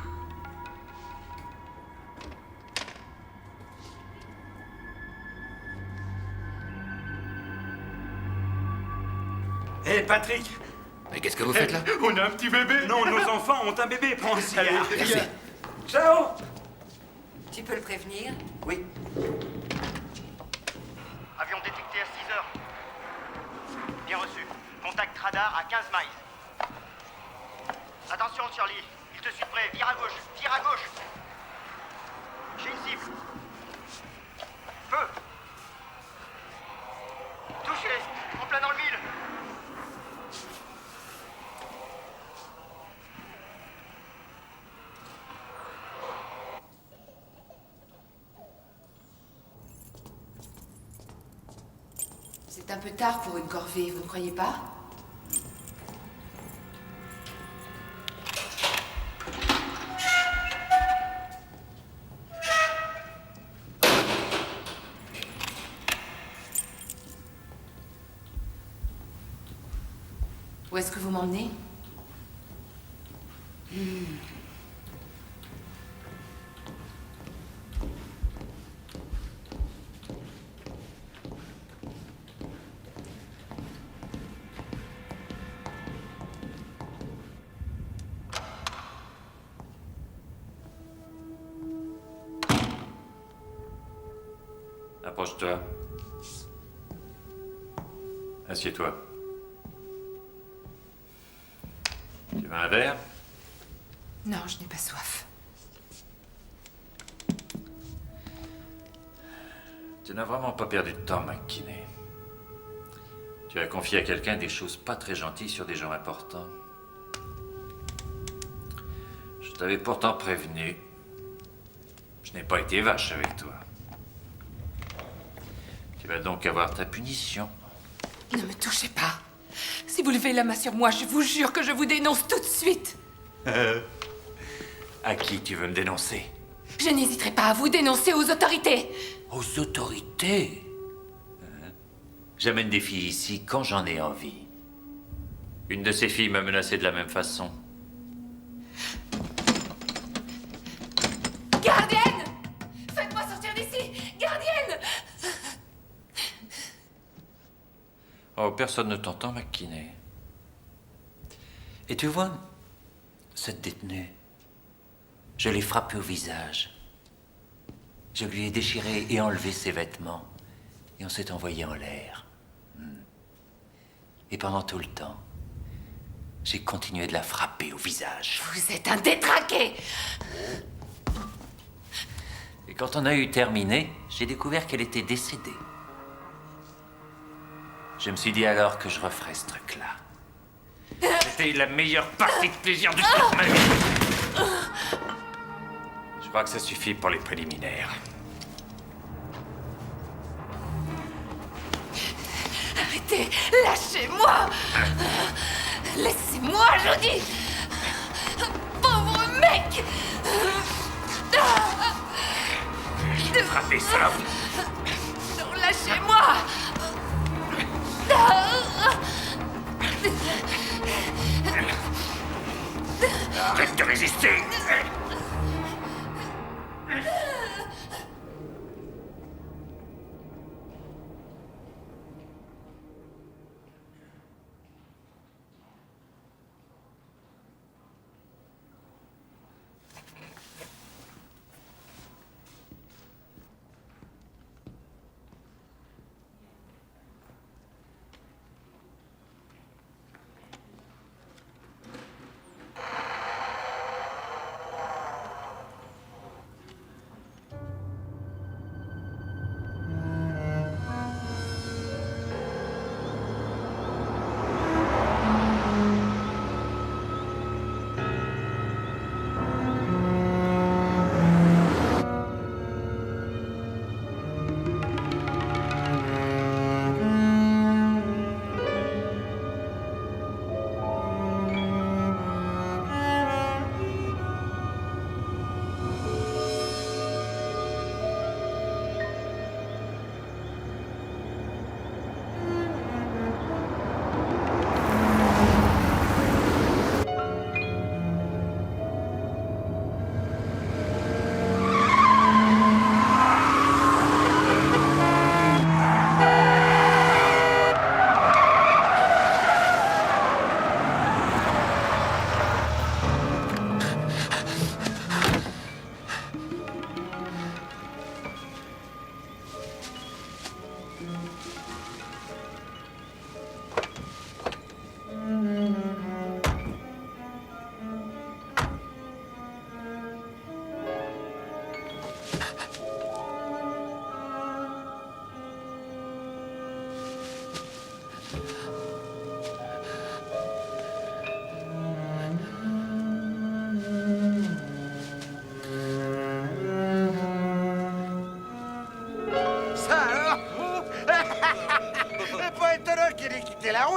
Hé, Patrick! Mais qu'est-ce que vous faites là? On a un petit bébé! Non, nos enfants ont un bébé, prends un cigare! Merci. Ciao! Tu peux le prévenir? Oui. Avion détecté à 6 heures. Bien reçu. Contact radar à 15 miles. Attention, Shirley. Il te suit près. Vire à gauche. Tire à gauche. J'ai une cible. Feu. Touché. En plein dans le mille. C'est un peu tard pour une corvée, vous ne croyez pas? Où est-ce que vous m'emmenez? Approche-toi. Assieds-toi. Tu veux un verre? Non, je n'ai pas soif. Tu n'as vraiment pas perdu de temps, McKinney. Tu as confié à quelqu'un des choses pas très gentilles sur des gens importants. Je t'avais pourtant prévenu. Je n'ai pas été vache avec toi. Tu vas donc avoir ta punition. Ne me touchez pas. Si vous levez la main sur moi, je vous jure que je vous dénonce tout de suite. À qui tu veux me dénoncer? Je n'hésiterai pas à vous dénoncer aux autorités. Aux autorités? J'amène des filles ici quand j'en ai envie. Une de ces filles m'a menacé de la même façon. Gardienne! Faites-moi sortir d'ici! Gardienne! Oh, personne ne t'entend, McKinney. Et tu vois, cette détenue, je l'ai frappée au visage. Je lui ai déchiré et enlevé ses vêtements. Et on s'est envoyé en l'air. Et pendant tout le temps, j'ai continué de la frapper au visage. Vous êtes un détraqué! Et quand on a eu terminé, j'ai découvert qu'elle était décédée. Je me suis dit alors que je referais ce truc-là. C'était la meilleure partie de plaisir de toute ma vie. Je crois que ça suffit pour les préliminaires. Arrêtez! Lâchez-moi! Laissez-moi, je dis! Pauvre mec! Frappez ça! Non, lâchez-moi! Arrête de résister!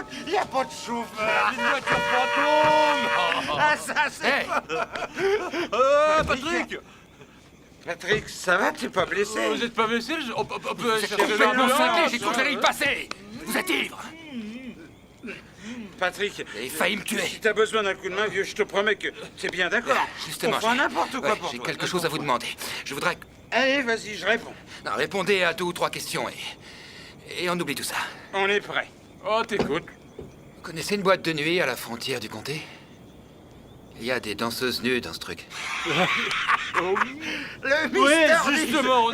route, il n'y a pas de chauffeur. Une voiture fantôme. Ah, ça, c'est pas... Patrick! Patrick, ça va? T'es pas blessé? Vous êtes pas blessé? On peut chercher complètement cinglé, j'ai cru que j'allais y passer! Vous êtes ivre! Patrick, vous avez failli me tuer. Si t'as besoin d'un coup de main, vieux, je te promets que c'est bien d'accord. Justement, on fera n'importe quoi pour j'ai toi. quelque chose à vous demander. Je voudrais... Allez, vas-y, je réponds. Non, répondez à 2 ou 3 questions et on oublie tout ça. On est prêt. Oh, t'écoutes. Vous connaissez une boîte de nuit à la frontière du comté? Il y a des danseuses nues dans ce truc. Le Mister Oui, justement, on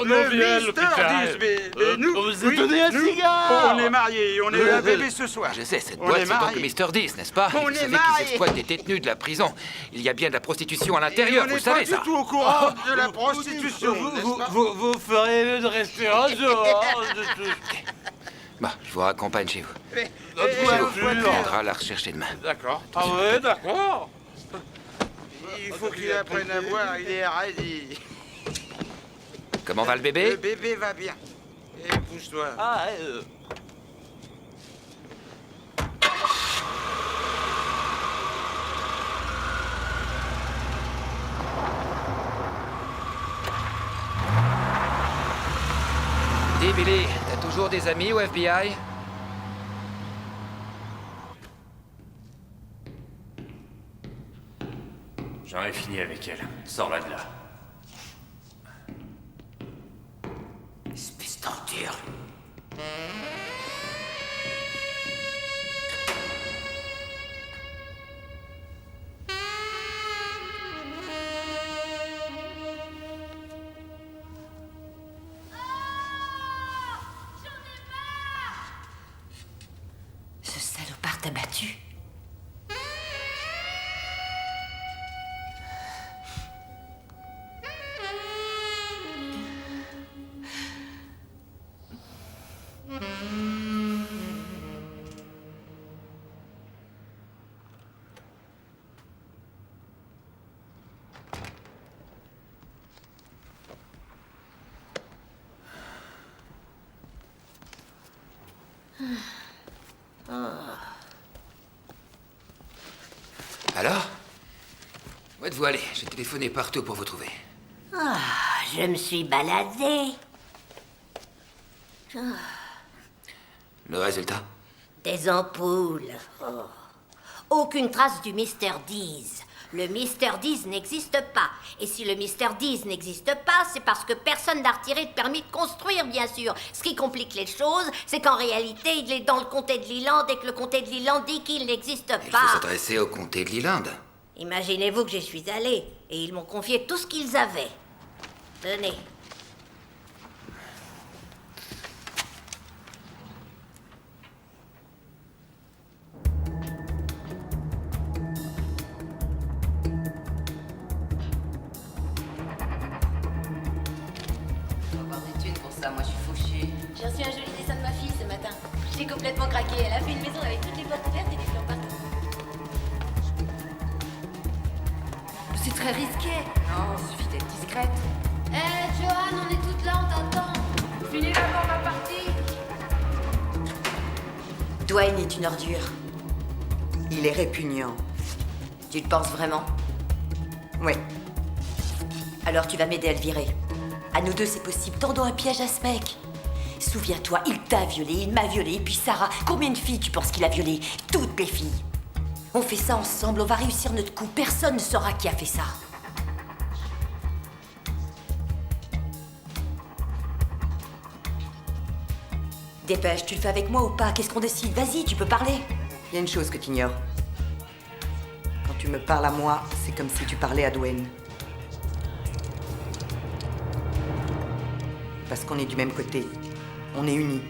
en vient à l'hôpital. Mais nous, vous êtes donné un cigare. On est mariés, on est un bébé ce soir. Je sais, cette On boîte, est c'est donc mariés. le Mr. 10, n'est-ce pas? On Vous est savez mariés. qu'ils exploitent des détenus de la prison. Il y a bien de la prostitution à l'intérieur, vous le savez, ça? On n'est pas du tout au courant de la prostitution, n'est-ce pas? Vous ferez mieux de rester en dehors de tout. Bon, je vous raccompagne chez vous. Notre voiture. On viendra la rechercher demain. D'accord. Ah ouais, d'accord. Il faut qu'il apprenne à boire, il est ready. Comment va le bébé? Le bébé va bien. Et pousse-toi. Ah, Dis, Billy, t'as toujours des amis au FBI? J'en ai fini avec elle. Sors-la de là. Espèce d'ordure. Ce salopard t'a battu. Alors? Où êtes-vous allé? J'ai téléphoné partout pour vous trouver. Ah, je me suis baladée. Ah, Le résultat? des ampoules. Oh. Aucune trace du Mr. Dees. Le Mr. Dees n'existe pas. Et si le Mr. Dees n'existe pas, c'est parce que personne n'a retiré de permis de construire, bien sûr. Ce qui complique les choses, c'est qu'en réalité, il est dans le comté de Leland et que le comté de Leland dit qu'il n'existe Il pas. faut s'adresser au comté de Leland. Imaginez-vous que j'y suis allée et ils m'ont confié tout ce qu'ils avaient. Tenez. On va avoir des thunes pour ça, moi je suis fauchée. J'ai reçu un joli dessin de ma fille ce matin. J'ai complètement craqué. Elle a fait une maison avec toutes les portes ouvertes et des fleurs partout. C'est très risqué. Non, il suffit d'être discrète. Hé, Johan, on est toutes là, on t'attend. Finis d'abord ma partie. Dwayne est une ordure. Il est répugnant. Tu le penses vraiment? Oui. Alors tu vas m'aider à le virer. À nous deux, c'est possible. Tendons un piège à ce mec. Souviens-toi, il t'a violé, il m'a violé, et puis Sarah, combien de filles tu penses qu'il a violé? Toutes les filles. On fait ça ensemble, on va réussir notre coup. Personne ne saura qui a fait ça. Dépêche, tu le fais avec moi ou pas? Qu'est-ce qu'on décide? Vas-y, tu peux parler. Il y a une chose que tu ignores. Quand tu me parles à moi, c'est comme si tu parlais à Dwayne. Parce qu'on est du même côté. On est unis.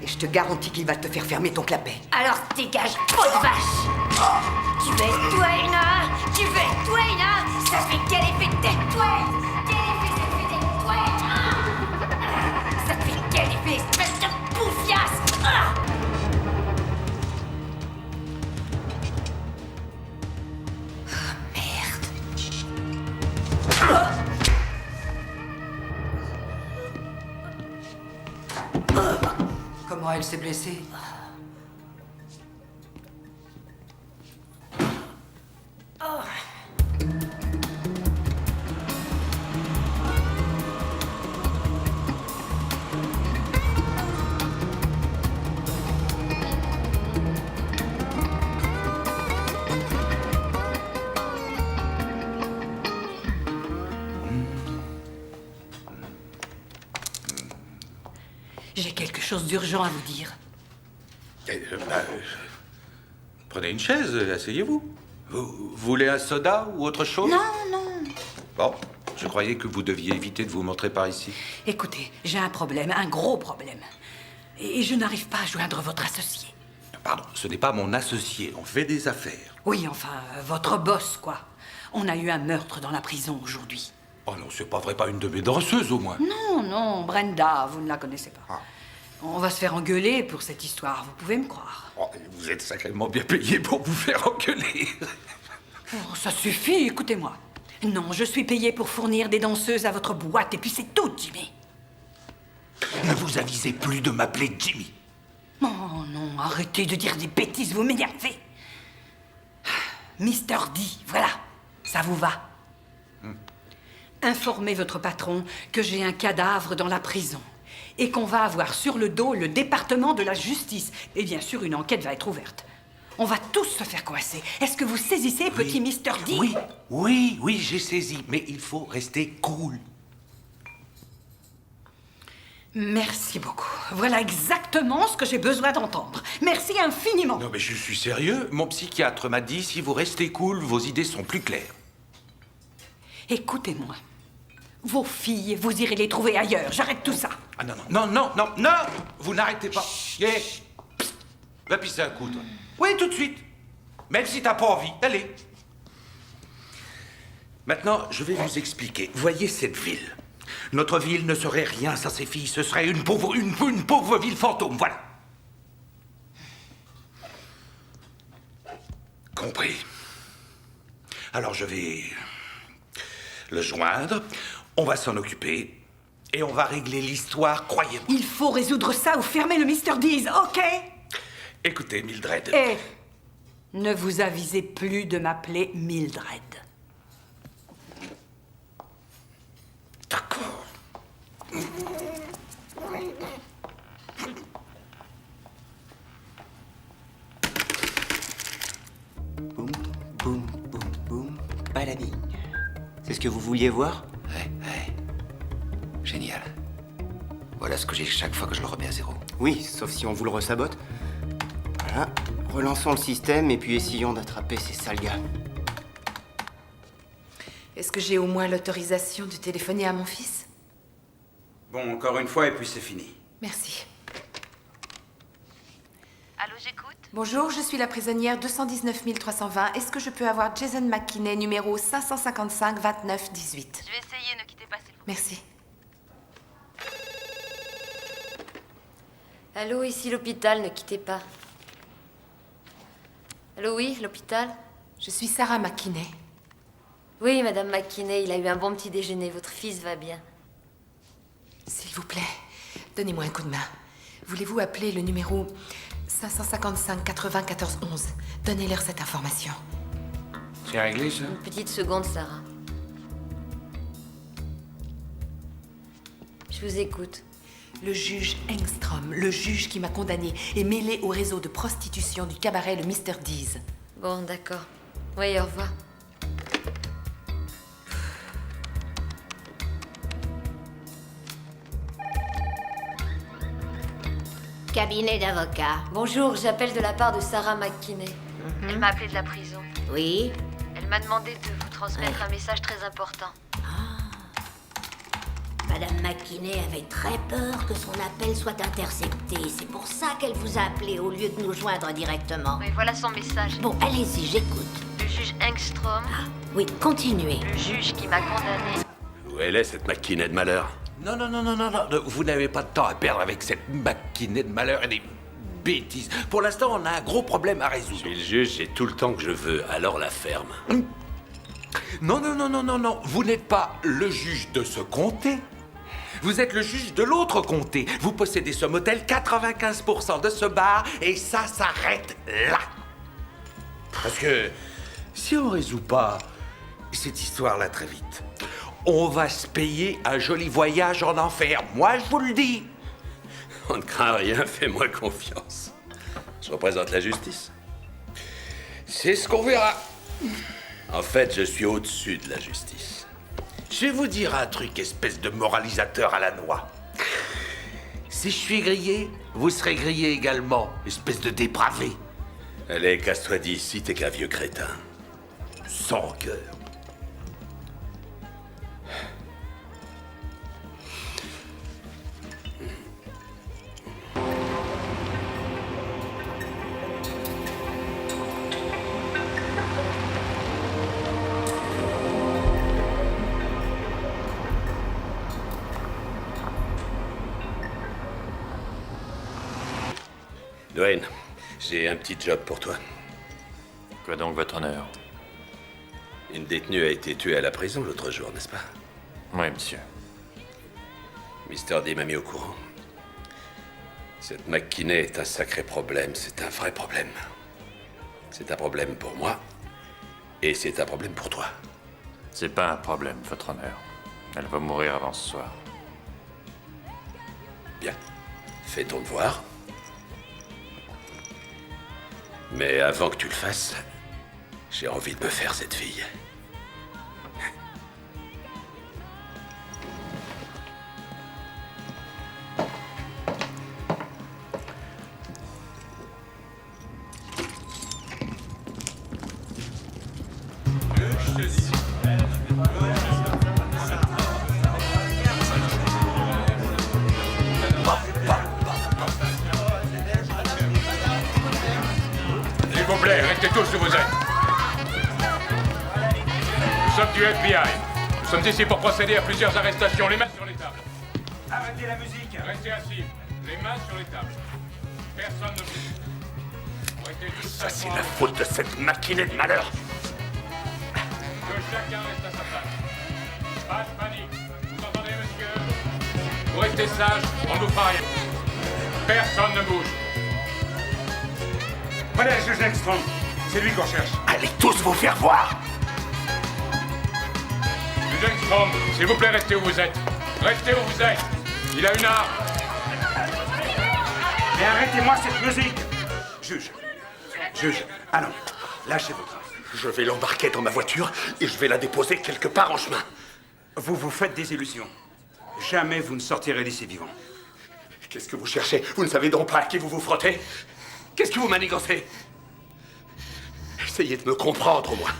Et je te garantis qu'il va te faire fermer ton clapet. Alors dégage, peau de vache. Tu veux être Dwayne, hein? Tu veux être Dwayne, hein? Ça fait quel effet d'être Dwayne? Quel effet ça fait d'être Dwayne, hein? Ça fait quel effet, espèce de bouffiasse, hein? elle s'est blessée. J'ai quelque chose d'urgent à vous dire. Prenez une chaise, asseyez-vous. Vous voulez un soda ou autre chose? Non, non. Bon, je croyais que vous deviez éviter de vous montrer par ici. Écoutez, j'ai un problème, un gros problème. Et je n'arrive pas à joindre votre associé. Pardon, ce n'est pas mon associé, on fait des affaires. Oui, enfin, votre boss, quoi. On a eu un meurtre dans la prison aujourd'hui. Oh non, c'est pas vrai, pas une de mes danseuses au moins. Non, non, Brenda, vous ne la connaissez pas. On va se faire engueuler pour cette histoire, vous pouvez me croire. Oh, vous êtes sacrément bien payé pour vous faire engueuler. Oh, ça suffit, écoutez-moi. Non, je suis payé pour fournir des danseuses à votre boîte, et puis c'est tout, Jimmy. Ne vous avisez plus de m'appeler Jimmy. Oh non, arrêtez de dire des bêtises, vous m'énervez. Mr. D, voilà, ça vous va. Informez votre patron que j'ai un cadavre dans la prison et qu'on va avoir sur le dos le département de la justice. Et bien sûr, une enquête va être ouverte. On va tous se faire coincer. Est-ce que vous saisissez, petit Mr. D? Oui, j'ai saisi, mais il faut rester cool. Merci beaucoup. Voilà exactement ce que j'ai besoin d'entendre. Merci infiniment. Non, mais je suis sérieux. Mon psychiatre m'a dit, si vous restez cool, vos idées sont plus claires. Écoutez-moi. Vos filles, vous irez les trouver ailleurs. J'arrête tout ça. Ah non, vous n'arrêtez pas. Psst. Va pisser un coup, toi. Oui, tout de suite. Même si t'as pas envie, allez. Maintenant, je vais vous expliquer. Voyez cette ville. Notre ville ne serait rien sans ces filles. Ce serait une pauvre ville fantôme, voilà. Compris. Alors je vais le joindre, on va s'en occuper, et on va régler l'histoire, croyez-moi. Il faut résoudre ça ou fermer le Mr. Dees, ok? Écoutez, Mildred... Et ne vous avisez plus de m'appeler Mildred. D'accord. Boum, boum, boum, boum, balabing. C'est ce que vous vouliez voir? Ouais. Génial. Voilà ce que j'ai chaque fois que je le remets à zéro. Oui, sauf si on vous le ressabote. Voilà. Relançons le système et puis essayons d'attraper ces sales gars. Est-ce que j'ai au moins l'autorisation de téléphoner à mon fils? Bon, encore une fois, et puis c'est fini. Merci. Allô, j'écoute? Bonjour, je suis la prisonnière 219 320. Est-ce que je peux avoir Jason McKinney, numéro 555 29 18? Je vais essayer, ne quittez pas, s'il vous plaît. Merci. Allô, ici l'hôpital, ne quittez pas. Allô, oui, l'hôpital? Je suis Sarah McKinney. Oui, Madame McKinney, il a eu un bon petit déjeuner. Votre fils va bien. S'il vous plaît, donnez-moi un coup de main. Voulez-vous appeler le numéro 555 94 11? Donnez-leur cette information. C'est réglé, ça? Une petite seconde, Sarah. Je vous écoute. Le juge Engstrom, le juge qui m'a condamné, est mêlé au réseau de prostitution du cabaret le Mr. Dees. Bon, d'accord. Oui, au revoir. Cabinet d'avocat. Bonjour, j'appelle de la part de Sarah McKinney. Elle m'a appelé de la prison. Oui. Elle m'a demandé de vous transmettre un message très important. Madame McKinney avait très peur que son appel soit intercepté. C'est pour ça qu'elle vous a appelé au lieu de nous joindre directement. Oui, voilà son message. Bon, allez-y, j'écoute. Le juge Engstrom. Oui, continuez. Le juge qui m'a condamné. Où elle est, cette McKinney de malheur? Non, vous n'avez pas de temps à perdre avec cette McKinney de malheur et des bêtises. Pour l'instant, on a un gros problème à résoudre. Je suis le juge, j'ai tout le temps que je veux, alors la ferme. Non, vous n'êtes pas le juge de ce comté. Vous êtes le juge de l'autre comté. Vous possédez ce motel, 95% de ce bar, et ça s'arrête là. Parce que si on résout pas cette histoire-là très vite, on va se payer un joli voyage en enfer. Moi, je vous le dis. On ne craint rien, fais-moi confiance. Je représente la justice. C'est ce qu'on verra. En fait, je suis au-dessus de la justice. Je vais vous dire un truc, espèce de moralisateur à la noix. Si je suis grillé, vous serez grillé également, espèce de dépravé. Allez, casse-toi d'ici, t'es qu'un vieux crétin. Sans cœur. Dwayne, j'ai un petit job pour toi. Quoi donc, votre honneur? Une détenue a été tuée à la prison l'autre jour, n'est-ce pas? Oui, monsieur. Mr. D m'a mis au courant. Cette McKinney est un sacré problème, c'est un vrai problème. C'est un problème pour moi, et c'est un problème pour toi. C'est pas un problème, votre honneur. Elle va mourir avant ce soir. Bien. Fais ton devoir. Mais avant que tu le fasses, j'ai envie de me faire cette fille. S'il vous plaît, restez tous où vous êtes. Nous sommes du FBI. Nous sommes ici pour procéder à plusieurs arrestations. Les mains sur les tables. Arrêtez la musique. Restez assis. Les mains sur les tables. Personne ne bouge. Restez tous Ça, c'est la faute de cette McKinney de malheur. Que chacun reste à sa place. Pas de panique. Vous entendez, monsieur? Vous restez sages, on ne vous fera rien. Personne ne bouge. Voilà le juge Engstrom. C'est lui qu'on cherche. Allez tous vous faire voir. Juge Engstrom, s'il vous plaît, restez où vous êtes. Restez où vous êtes. Il a une arme. Mais arrêtez-moi cette musique. Juge, allons, lâchez votre arme. Je vais l'embarquer dans ma voiture et je vais la déposer quelque part en chemin. Vous vous faites des illusions. Jamais vous ne sortirez d'ici vivant. Qu'est-ce que vous cherchez? Vous ne savez donc pas à qui vous vous frottez? Qu'est-ce que vous manigancez? Essayez de me comprendre, au moins.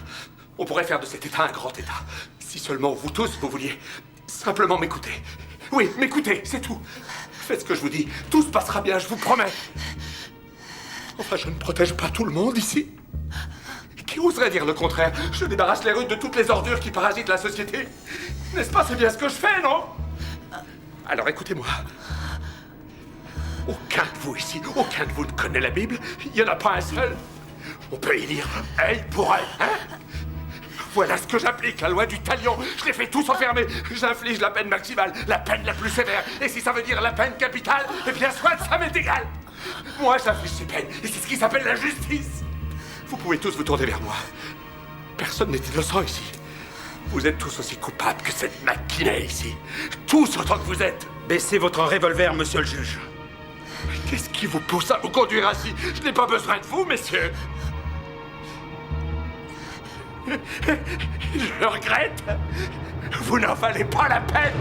On pourrait faire de cet état un grand état. Si seulement vous tous, vous vouliez simplement m'écouter. Oui, m'écouter, c'est tout. Faites ce que je vous dis. Tout se passera bien, je vous promets. Enfin, je ne protège pas tout le monde ici. Qui oserait dire le contraire? Je débarrasse les rues de toutes les ordures qui parasitent la société. N'est-ce pas? C'est bien ce que je fais, non? Alors écoutez-moi. Aucun de vous ici, aucun de vous ne connaît la Bible. Il n'y en a pas un seul. On peut y lire œil pour œil, hein? Voilà ce que j'applique, la loi du talion. Je les fais tous enfermer. J'inflige la peine maximale, la peine la plus sévère. Et si ça veut dire la peine capitale, eh bien soit ça m'est égal. Moi, j'inflige ces peines. Et c'est ce qui s'appelle la justice. Vous pouvez tous vous tourner vers moi. Personne n'est innocent ici. Vous êtes tous aussi coupables que cette McKinney ici. Tous autant que vous êtes. Baissez votre revolver, monsieur le juge. Qu'est-ce qui vous pousse à vous conduire ainsi? Je n'ai pas besoin de vous, messieurs. Je regrette. Vous n'en valez pas la peine.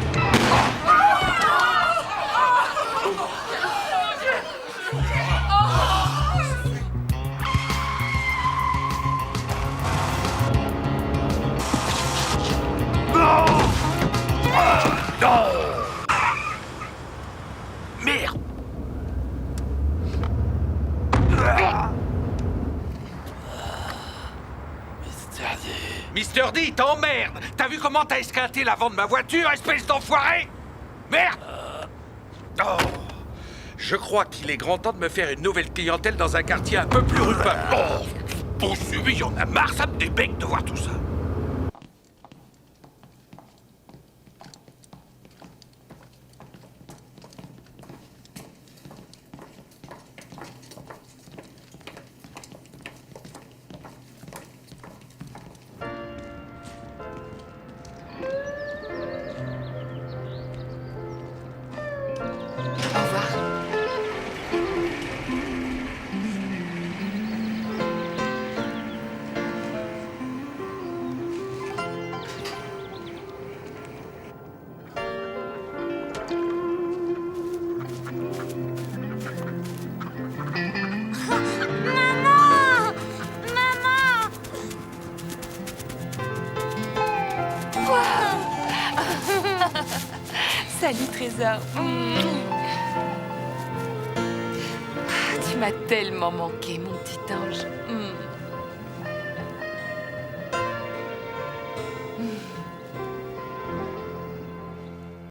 Non! Non! Merde! Mr. D, t'emmerde! T'as vu comment t'as esquinté l'avant de ma voiture, espèce d'enfoiré? Merde! Oh! Je crois qu'il est grand temps de me faire une nouvelle clientèle dans un quartier un peu plus urbain. Oh! Bon suivi, y'en a marre, ça me débecte de voir tout ça. petit trésor. Tu m'as tellement manqué, mon petit ange.